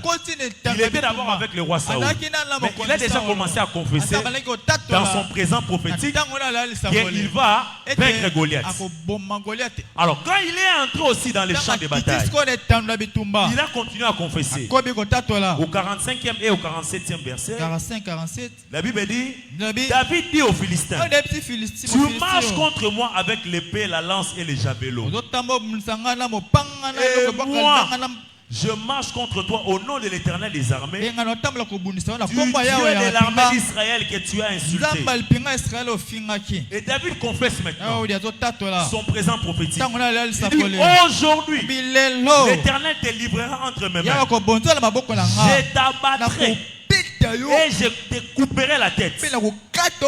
Il était d'abord avec le roi Saoul. Mais il a déjà commencé à confesser dans son présent prophétique qu'il va vaincre Goliath. Alors quand il est entré aussi dans les champs de bataille, il a continué à confesser. Au 45e et au 47e verset, la Bible dit, David dit aux Philistins, tu marches contre moi avec l'épée, la lance et les javelots. Et moi, je marche contre toi au nom de l'Éternel des armées, du Dieu de l'armée d'Israël que tu as insulté. Et David confesse maintenant son présent prophétique. Il dit, aujourd'hui, l'Éternel te livrera entre mes mains. Je t'abattrai et je te couperai la tête.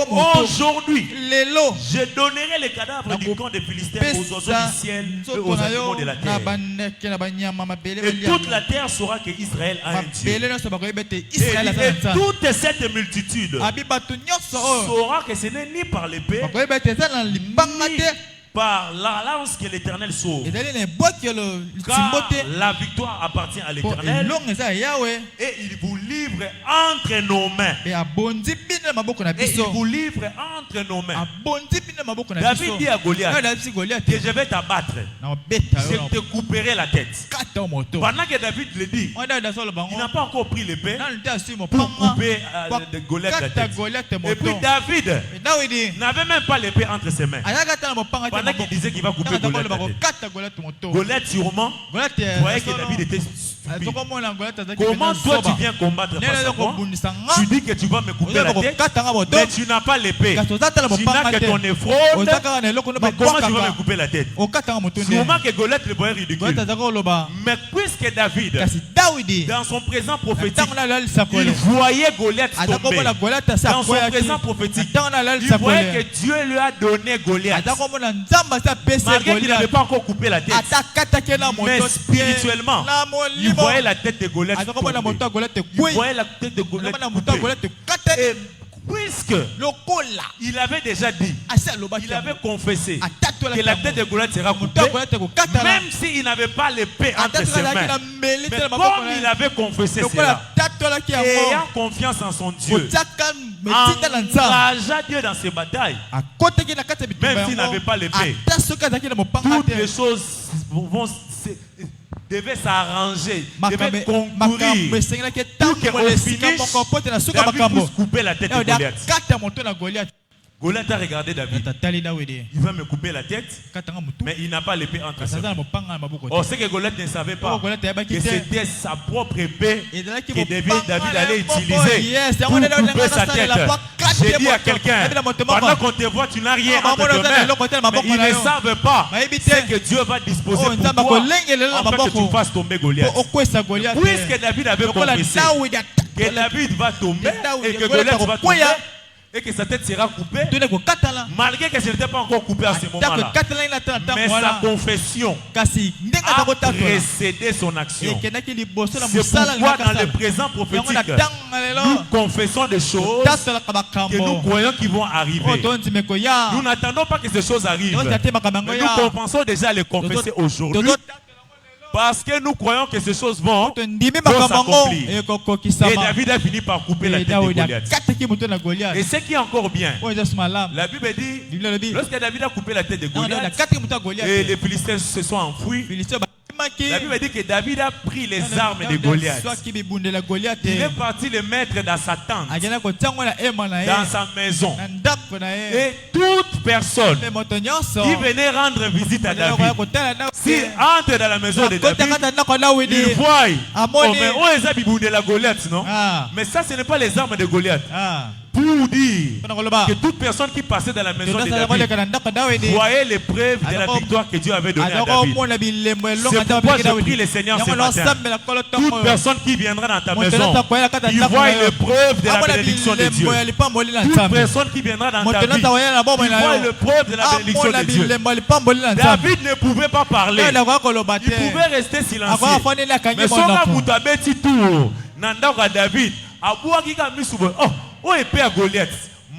Aujourd'hui, je donnerai les cadavres du camp des Philistins aux oiseaux du ciel et aux animaux de la terre. Et toute la terre saura que Israël a un Dieu. Et toute cette multitude saura que ce n'est ni par l'épée, ni par la lance que l'Éternel sauve. Car la victoire appartient à l'Éternel et il vous livre entre nos mains. Et il vous livre entre nos mains. David dit à Goliath que je vais t'abattre. Je te couperai la tête. Pendant que David le dit, il n'a pas encore pris l'épée pour couper Goliath la tête. Et puis David n'avait même pas l'épée entre ses mains. Pendant qu'il disait qu'il va couper Goliath la tête. Goliath sûrement voyait que David était stupide. Comment toi tu viens combattre face à moi? Tu dis que tu vas me couper la tête, mais tu n'as pas l'épée. Tu n'as que ton éphod. Mais comment tu vas me couper la tête? Sûrement que Goliath le voyait ridicule. Mais puisque David, dans son présent prophétique, il voyait Goliath tomber. Dans son présent prophétique, il voyait que Dieu lui a donné Goliath. Malgré qu'il n'avait pas encore coupé la tête, mais spirituellement, il voyait la tête de Goliath tomber. Il voyait la tête de Goliath tomber. Et puisque il avait déjà dit, il avait confessé que la tête de Goliath sera coupée, même s'il n'avait pas l'épée entre ses mains. Mais comme il avait confessé cela, ayant confiance en son Dieu, encouragea Dieu dans ses batailles, même s'il n'avait pas l'épée, toutes les choses devaient s'arranger, devaient concourir pour qu'au finish, David puisse couper la tête de Goliath. Goliath a regardé David. Il va me couper la tête, mais il n'a pas l'épée entre ses mains. Or, ce que Goliath ne savait pas, que c'était sa propre épée que David allait utiliser pour couper sa tête. J'ai dit à quelqu'un, pendant qu'on te voit, tu n'as rien entre tes mains, mais ils ne savent pas ce que Dieu va disposer pour toi afin que tu fasses tomber Goliath. Puisque David avait compris que David va tomber et que Goliath va tomber, et que sa tête sera coupée, malgré que ce n'était pas encore coupé à ce moment-là. Mais sa confession a précédé son action. C'est pourquoi dans le présent prophétique, nous confessons des choses que nous croyons qui vont arriver. Nous n'attendons pas que ces choses arrivent, mais nous pensons déjà à les confesser aujourd'hui. Parce que nous croyons que ces choses vont s'accomplir. Et David a fini par couper la tête de Goliath. Et ce qui est encore bien, la Bible dit, lorsque David a coupé la tête de Goliath et les Philistins se sont enfouis, la Bible dit que David a pris les armes de Goliath. Il est parti les mettre dans sa tente, dans sa maison. Et toute personne qui venait rendre visite à David, s'il entre dans la maison de David, il voit, oh mais où est la Goliath, non? Mais ça, ce n'est pas les armes de Goliath. Pour dire que toute personne qui passait dans la maison de David voyait les preuves de la victoire que Dieu avait donnée à David. C'est pourquoi je prie le Seigneur ce matin. Toute personne qui viendra dans ta maison, il voit les preuves de la bénédiction de Dieu. Toute personne qui viendra dans ta vie, il voit les preuves de la bénédiction de Dieu. David ne pouvait pas parler. Il pouvait rester silencieux. Mais son Moutabeti tout, Nanda David, Abouakika Misouba, oh, épée à Goliath,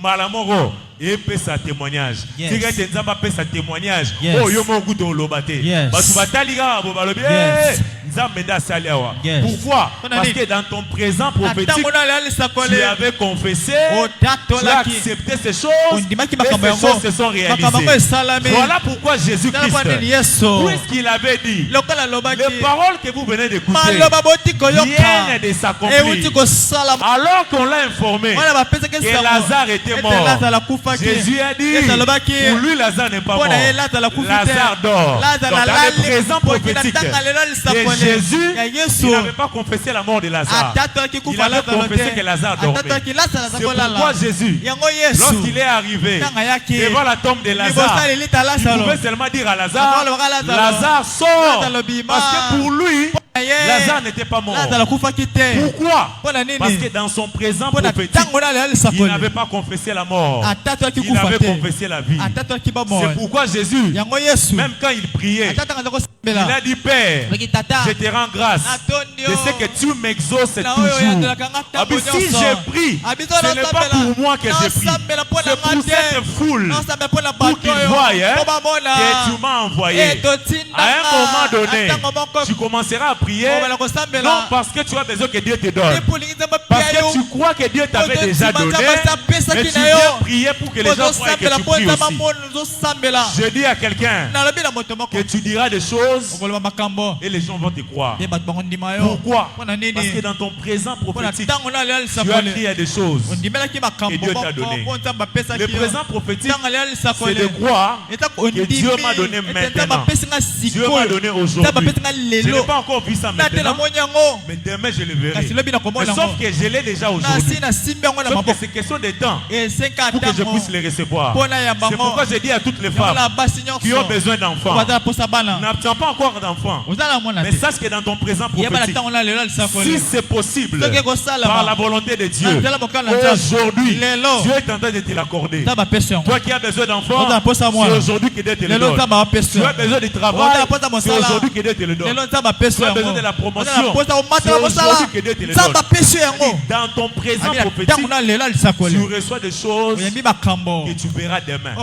Malamoro, et peut sa témoignage. Yes. Si quelqu'un nzamba peut sa témoignage, Yes. oh yo mon goût de lobate. Yes. Parce que bataliga bo balobi. Yes. Nzamba da saliawa. Yes. Pourquoi? Pona Parce nini? que dans ton présent prophétique, Ata mona le alisa tu kole. avais confessé, tu as Otatola ki. accepté ces choses, Ondimaki et makambo ces yango. choses se sont Makambo yango réalisées. esalami. Voilà pourquoi Jésus-Christ, Tala kwa nini Yesu. puisqu'il avait dit, Lokola lobaki. les paroles que vous venez d'écouter Maloba boti koyoka. viennent de s'accomplir. Ewuti kosala. Alors qu'on l'a informé Wana bapesa ke que sango. Lazare était Ete mort, Lazare akufaki. Jésus a dit, Yesu alobaki. pour lui Lazare n'est pas mort. Mpona ye Lazare akufi te. Lazare dort. Lazare Donc dans alali. le présent Pokina prophétique tanga lelo alisa de kole. Jésus, Ya Yesu. il n'avait pas confessé la mort de Lazare. Atatoki Il kufa avait Lazare confessé te. que Lazare dormait. Atatoki Lazare C'est pourquoi Jésus, Yango Yesu. lorsqu'il est arrivé Tanga yaki. devant la tombe de Lazare, Libosa lelita il Lazare. pouvait seulement dire à Lazare, Avant le bras Lazare. Lazare sort. Lazare bima. Parce que pour lui, Ye. Lazare n'était pas mort. Lazare akufaki te. Pourquoi? Mpona nini? Parce que dans son présent Mpona prophétique, tango na le alisa il kole. n'avait pas confessé la mort. Atatoki Il kufa avait te. confessé la vie. Atatoki ba mo. C'est pourquoi Jésus, Yango Yesu. même quand il priait, Atatoka ndako il sambela. a dit, Père, Baki tata. je te rends grâce Atondi de yo. ce que tu m'exauces Na oyo toujours. yandelaka nga Ah, tango mais si nyonso. j'ai pris, Abizo ce n'est pas pour moi que j'ai pris. Nasambela mpona C'est pour nga te. cette foule Nasambela mpona pour bato qu'ils oyo. voient hein, Po bamona. que tu m'as envoyé. Eh, totinda À un nga. moment donné, Atango moko. tu commenceras à prier, Obala kosambela. non parce que tu as besoin que Dieu te donne, Epulingi nzamba parce pia yo. que tu crois que Dieu t'avait Oto déjà tima donné, nzamba apesaki mais tu na yo. viens prier pour que les gens voient que Ozosambela tu mpo pries nzamba aussi. mona ozosambela. Je dis à quelqu'un Nalobi na moto moko. que tu diras des choses Okoloba makambo. et les gens vont te croire. Ye bato bango ndima yo. Pourquoi? Mpona nini? Parce que dans ton présent Mpona prophétique, tango na le alisa tu as kole. crié à des choses. Ondimelaki makambo Et Dieu t'a donné. moko nzamba apesaki Le yo. présent prophétique, Tango le alisa c'est de kole. croire Eta que Dieu m'a donné maintenant. Dieu m'a donné aujourd'hui. Je n'ai pas encore vu ça maintenant, mais demain je le verrai. Mais sauf que je l'ai déjà aujourd'hui. Sauf que c'est question de temps pour que je puisse les recevoir. C'est pourquoi je dis à toutes les femmes qui ont besoin d'enfants, n'obtiens pas encore d'enfants, mais sache que dans ton présent prophétique, si c'est possible, par la volonté de Dieu, aujourd'hui, Dieu est en train de te l'accorder. Toi qui as besoin d'enfants, c'est aujourd'hui que Dieu te le donne. Tu as besoin du travail, c'est aujourd'hui que Dieu te le donne. Tu as besoin de la promotion, c'est aujourd'hui que Dieu te le donne. Dans ton présent prophétique, tu reçois des choses que tu verras demain.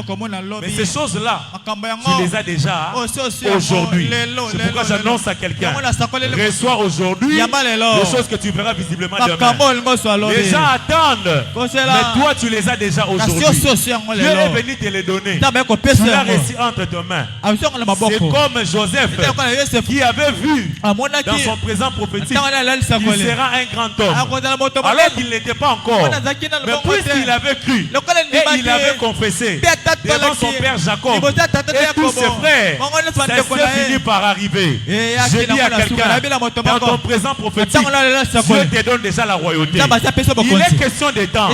Mais ces choses-là, tu les as déjà aujourd'hui. C'est pourquoi j'annonce à quelqu'un, reçois aujourd'hui les choses que tu verras visiblement demain. Les gens attendent, mais toi tu les as déjà aujourd'hui. Dieu est venu te les donner. Tu l'as reçu entre tes mains. C'est comme Joseph qui avait vu dans son présent prophétique qu'il sera un grand homme alors qu'il n'était pas encore. Mais puisqu'il avait cru et il avait confessé devant son père Jacob et tous ses frères, ça s'est fini par arriver. Je dis à quelqu'un, dans ton présent prophétique, Dieu te donne déjà la royauté. Il est question de temps.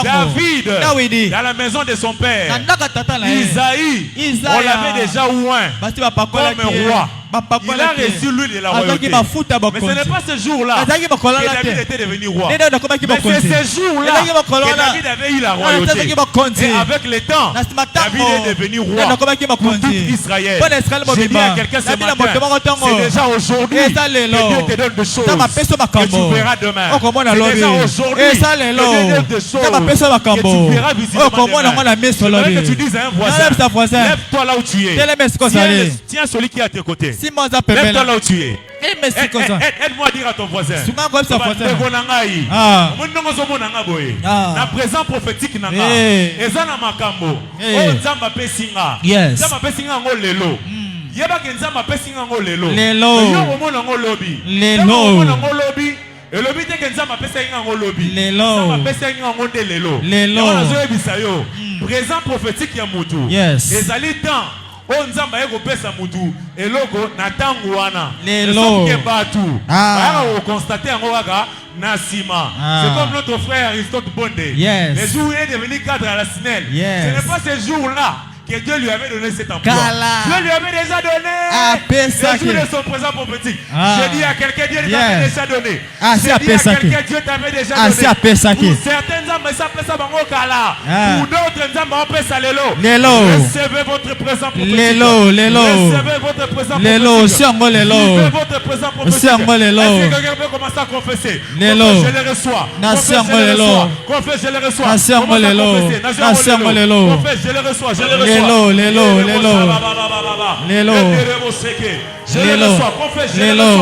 David, dans la maison de son père, Isaïe, on l'avait déjà oint comme roi. Il a reçu lui de la royauté. Mais ce n'est pas ce jour-là que David était devenu roi. Mais c'est ce jour-là que David avait eu la royauté. Et avec le temps, David est devenu roi pour tout Israël. Je dis à quelqu'un ce matin, c'est déjà aujourd'hui que Dieu te donne des choses que tu verras demain. C'est déjà aujourd'hui que Dieu te donne des choses que tu verras visiblement demain. Je voudrais que tu dises à un voisin, lève-toi là où tu es. Tiens celui qui est à tes côtés. Lève-toi là où tu es. Aide-moi à dire à ton voisin. Na présent prophétique nanga. Eza na makambo. O nzamba pesinga. Nzamba pesinga ngo lelo. Yeba ke nzamba pesinga ngo lelo. Yo omona ngo lobi. Omona ngo lobi. Et le but est que nzamba pesinga ngo lobi. Nzamba pesinga ngo de lelo. Yo nazo ebisa yo. Présent prophétique ya mutu. Ezali temps. O nzamba yeko pesa mutu eloko na tangu wana lelo ke batu ba constater yango kaka na sima. C'est comme notre frère Aristote Bonde. Les jours où il est devenu cadre à la SNEL, ce n'est pas ce jour-là que Dieu lui avait donné cet emploi. Dieu lui avait déjà donné les jours de son présent prophétique. Je dis à quelqu'un, Dieu t'avait déjà donné. Je dis à quelqu'un, Dieu t'avait déjà donné. Pour certains hommes, ça bango kala. Pour d'autres nzamba on peut ça lelo. Recevez votre présent prophétique. Recevez votre présent prophétique. Recevez votre présent prophétique. Est-ce que quelqu'un peut commencer à confesser? Je le reçois. Confesse, je le reçois. Confesse, je le reçois. Confesse, je le reçois. Je le reçois. Confesse, je le reçois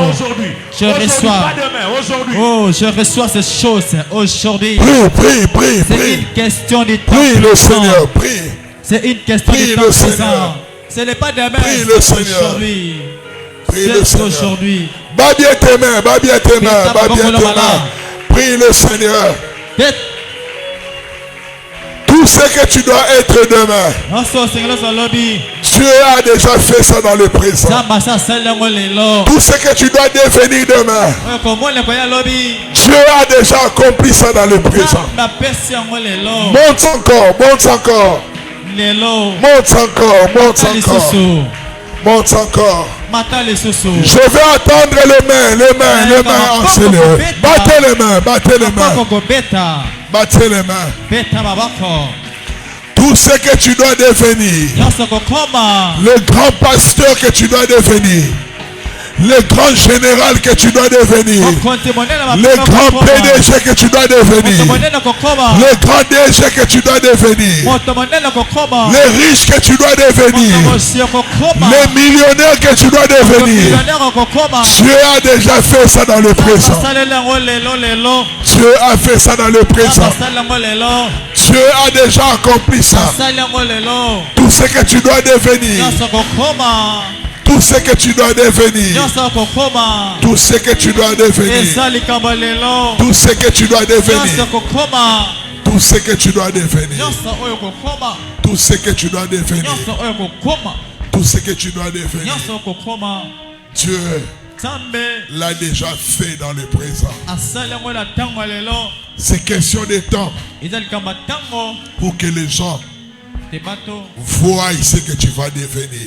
aujourd'hui. Je reçois. Pas demain, aujourd'hui. Oh, je reçois ces choses aujourd'hui. Prie. C'est une question de temps. Prie le Seigneur, prie. C'est une question de temps présent. Ce n'est pas demain, c'est aujourd'hui. C'est aujourd'hui. Bats bien tes mains, bats bien tes mains. Prie le Seigneur. Tout ce que tu dois être demain, Dieu a déjà fait ça dans le présent. Tout ce que tu dois devenir demain, Dieu a déjà accompli ça dans le présent. Monte encore. Monte encore. Je vais attendre les mains enchaînées. Battez les mains. Tout ce que tu dois devenir, le grand pasteur que tu dois devenir, le grand général que tu dois devenir, le grand PDG que tu dois devenir, le grand DG que tu dois devenir, les riches que tu dois devenir, les millionnaires que tu dois devenir. Dieu a déjà fait ça dans le présent. Dieu a fait ça dans le présent. Dieu a déjà accompli ça. Tout ce que tu dois devenir, tout ce que tu dois devenir, tout ce que tu dois devenir, tout ce que tu dois devenir, tout ce que tu dois devenir, tout ce que tu dois devenir, tout ce que tu dois devenir, Dieu l'a déjà fait dans le présent. C'est question de temps pour que les gens voient ce que tu vas devenir.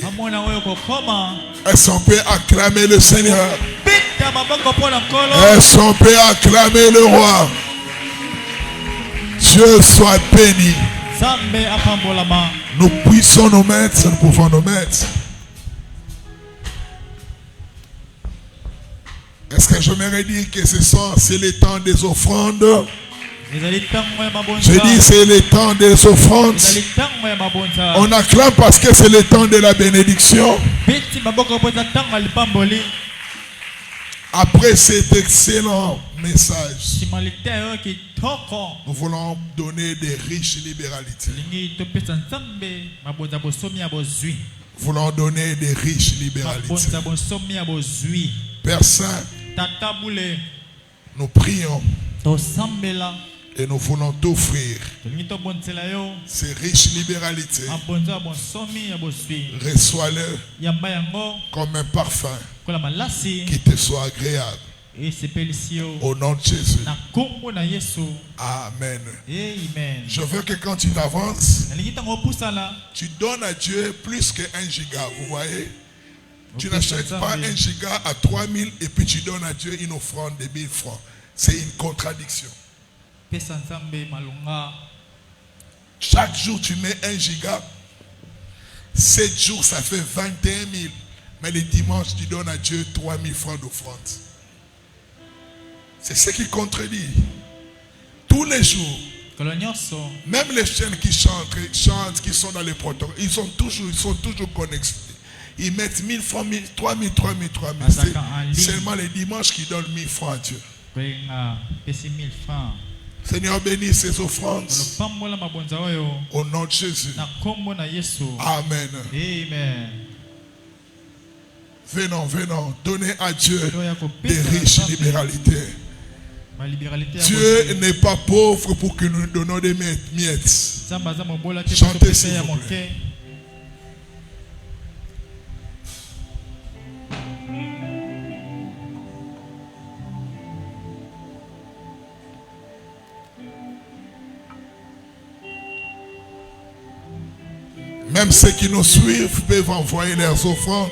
Est-ce qu'on peut acclamer le Seigneur? Est-ce qu'on peut acclamer le roi? Dieu soit béni. Nous puissions nous mettre, nous pouvons nous mettre. Est-ce que j'aimerais dire que c'est le temps des offrandes? Je dis c'est le temps des offrandes. On acclame parce que c'est le temps de la bénédiction. Après cet excellent message, nous voulons donner des riches libéralités. Nous voulons donner des riches libéralités. Père Saint, nous prions et nous voulons t'offrir ces riches libéralités. Reçois-le comme un parfum qui te soit agréable. Au nom de Jésus. Amen. Je veux que quand tu avances, tu donnes à Dieu plus que 1 giga. Vous voyez? Tu n'achètes pas 1 giga à 3000 et puis tu donnes à Dieu une offrande de 1000 francs. C'est une contradiction. Chaque jour tu mets 1 giga. 7 jours ça fait 21 000. Mais les dimanches tu donnes à Dieu 3000 francs d'offrande. C'est ce qui contredit. Tous les jours. Même les chaînes qui chantent, qui sont dans les protocoles, ils sont toujours connectés. Ils mettent 1000 francs, 3000. C'est seulement les dimanches qui donnent 1000 francs à Dieu. Seigneur, bénis ces offrandes. Au nom de Jésus. Amen. Venons, donnez à Dieu des riches libéralités. Dieu n'est pas pauvre pour que nous donnons des miettes. Chantez s'il vous plaît. Même ceux qui nous suivent peuvent envoyer leurs offrandes.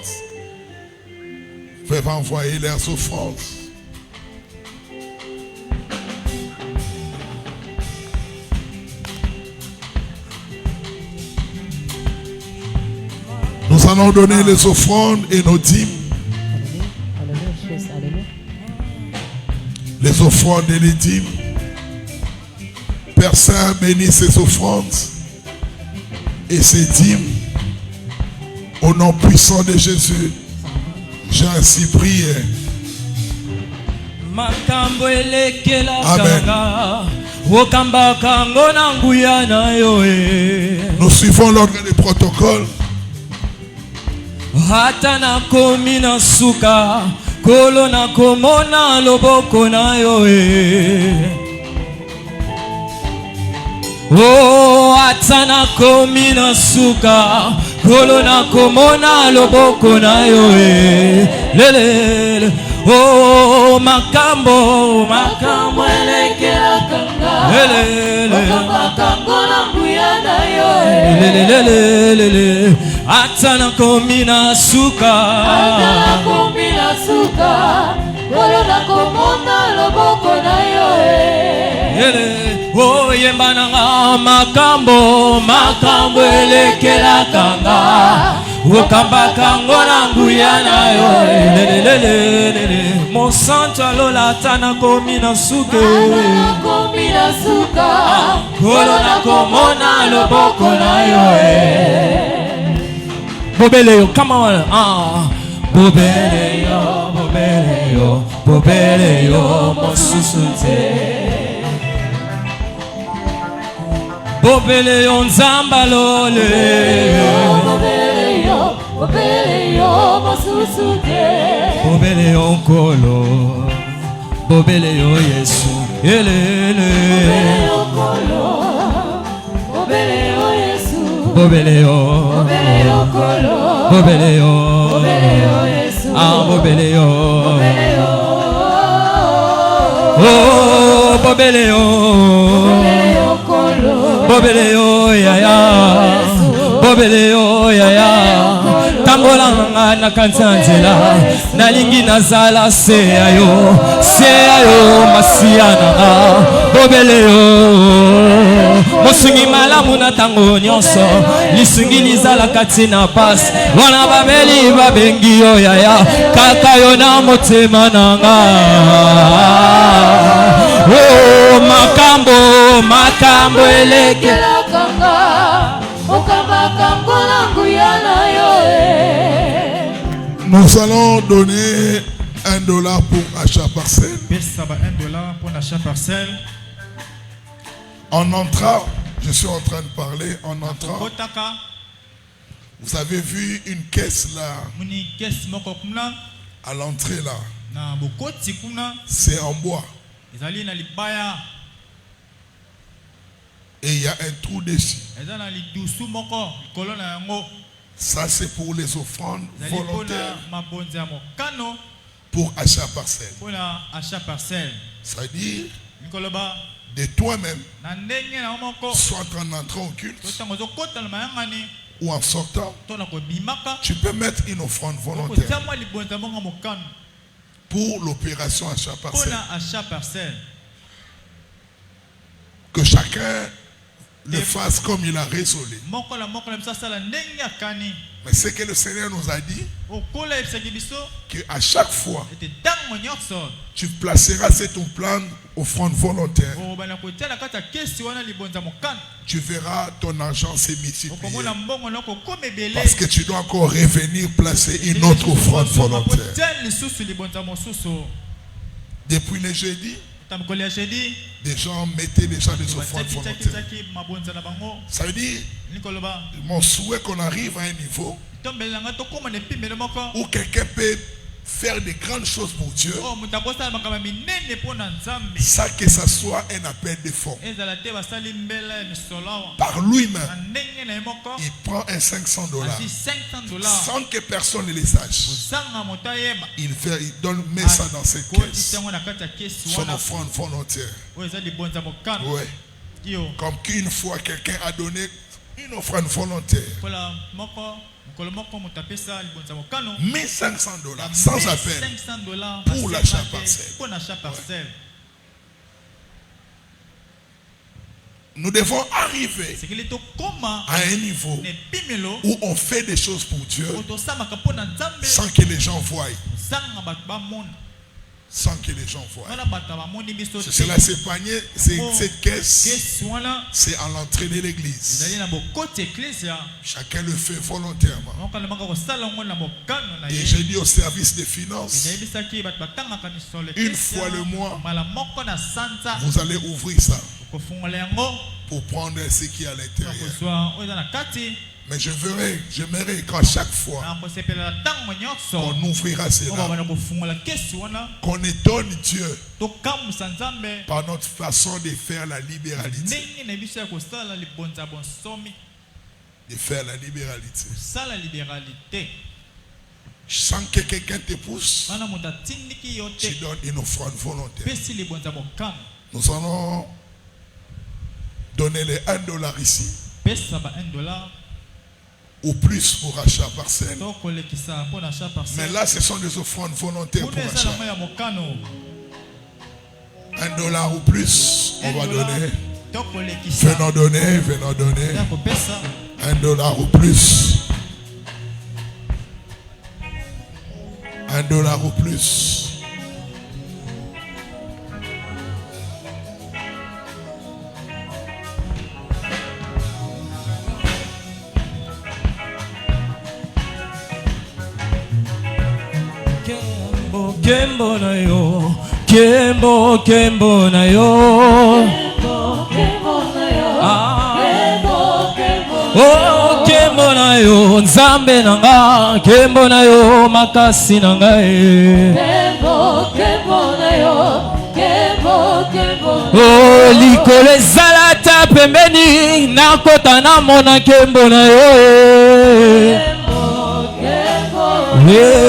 allons donner les offrandes et nos dîmes. Les offrandes et les dîmes. Père Saint, bénis ces offrandes et ces dîmes. Au nom puissant de Jésus, j'ai ainsi prié. Amen. Nous suivons l'ordre des protocoles. Hatana komina suka kolo na komona loboko na yo Oh hatana komina suka kolo na komona loboko na yo lele Oh makambo elekela kanga makambo na nguya na yo lele Atana komina suka Kolo na komona loboko na yo Oh yemba nanga makambo elekela kanga Okamba kango na nguya na yo Mon santo alola atana komina suka Kolo na komona loboko na yo Bobeleyo, come on. Bobeleyo, mosusute. Bobeleyo, nzambalole. Bobeleyo, mosusute. Bobeleyo, nkolo. Bobeleyo, Yesu. Elele. Bobeleyo, nkolo. Bobeleyo, Yesu. Bobeleyo kolo Bobeleyo Yesu Bobeleyo Oh Bobeleyo kolo Bobeleyo yaya Bobeleyo yaya Tambola nga na kanzanzela Nalingi nazala seayo masiana Bobeleyo Mosungi malamu na tango nyonso Lisungi lizala katina pas Wana babeli babengi yo yaya Kaka yo na motema nanga Oh makambo elekela kanga Okamba kango na nguya na yo Nous allons donner $1 pour achat parcelle. $1 pour l'achat parcelle. En entrant, je suis en train de parler, en entrant, vous avez vu une caisse là, à l'entrée là, c'est en bois. Et il y a un trou dessus. Ça c'est pour les offrandes volontaires, pour achat parcelle. Ça veut dire de toi-même, soit en entrant au culte ou en sortant, tu peux mettre une offrande volontaire pour l'opération achat parcelle. Que chacun le fasse comme il a résolu. Mais ce que le Seigneur nous a dit, qu'à chaque fois, tu placeras cette offrande volontaire. Tu verras ton argent se multiplier. Parce que tu dois encore revenir placer une autre offrande volontaire. Depuis le jeudi, des gens mettaient déjà des offrandes volontaires. Ça veut dire, mon souhait qu'on arrive à un niveau où quelqu'un peut faire de grandes choses pour Dieu, sans que ça soit un appel de fonds. Par lui-même, il prend un $500 sans que personne ne le sache. Il met ça dans cette caisse, son offrande volontaire. Ouais. Comme qu'une fois quelqu'un a donné une offrande volontaire, $1,500 sans appel pour l'achat parcelle. Nous devons arriver à un niveau où on fait des choses pour Dieu sans que les gens voient. Sans que les gens voient. C'est cela, cette caisse, c'est à l'entrée de l'église. Chacun le fait volontairement. Et j'ai dit au service des finances, une fois le mois, vous allez ouvrir ça pour prendre ce qui est à l'intérieur. Mais j'aimerais qu'à chaque fois qu'on ouvrira cela, qu'on étonne Dieu par notre façon de faire la libéralité. De faire la libéralité. Sans que quelqu'un te pousse, tu donnes une offrande volontaire. Nous allons donner les $1 ici. Ou plus pour achat parcelle. Mais là, ce sont des offrandes volontaires pour achat. $1 ou plus, on va donner. Venons donner, venons donner. $1 ou plus. $1 ou plus. Kembo na yo, kembo, kembo na yo. Oh, kembo na yo, nzambe nanga, kembo na yo, makasi nanga Kembo, kembo na yo, kembo, kembo. Oh, likolo ezala ta pembeni, nakota na mona kembo na yo. Kembo, kembo. Yeah.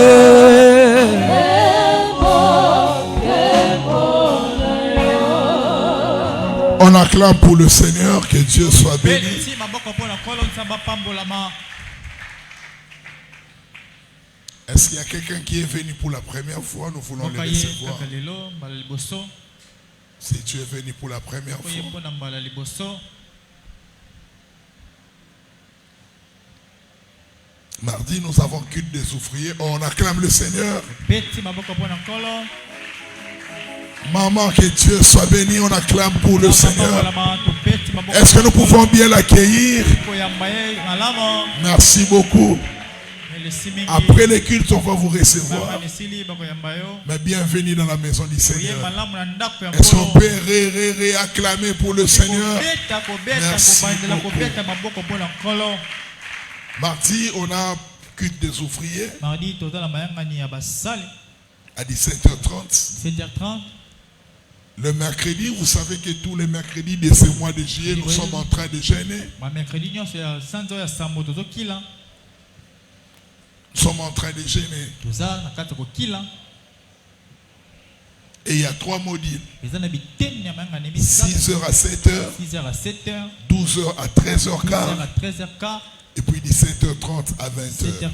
On acclame pour le Seigneur, que Dieu soit béni. Est-ce qu'il y a quelqu'un qui est venu pour la première fois? Nous voulons le recevoir. Si tu es venu pour la première fois, mardi, nous avons culte des ouvriers. On acclame le Seigneur. Maman, que Dieu soit béni, on acclame pour le Seigneur. Est-ce que nous pouvons bien l'accueillir? Merci beaucoup. Après les cultes, on va vous recevoir. Mais bienvenue dans la maison du Seigneur. Est-ce qu'on peut réacclamer pour le Seigneur? Merci beaucoup. Mardi, on a culte des ouvriers à 17h30. Le mercredi, vous savez que tous les mercredis de ce mois de juillet, nous sommes en train de jeûner. Nous sommes en train de jeûner. Et il y a 3 modules. 6h à 7h, 12h à 13h15, et puis 17h30 à 20h.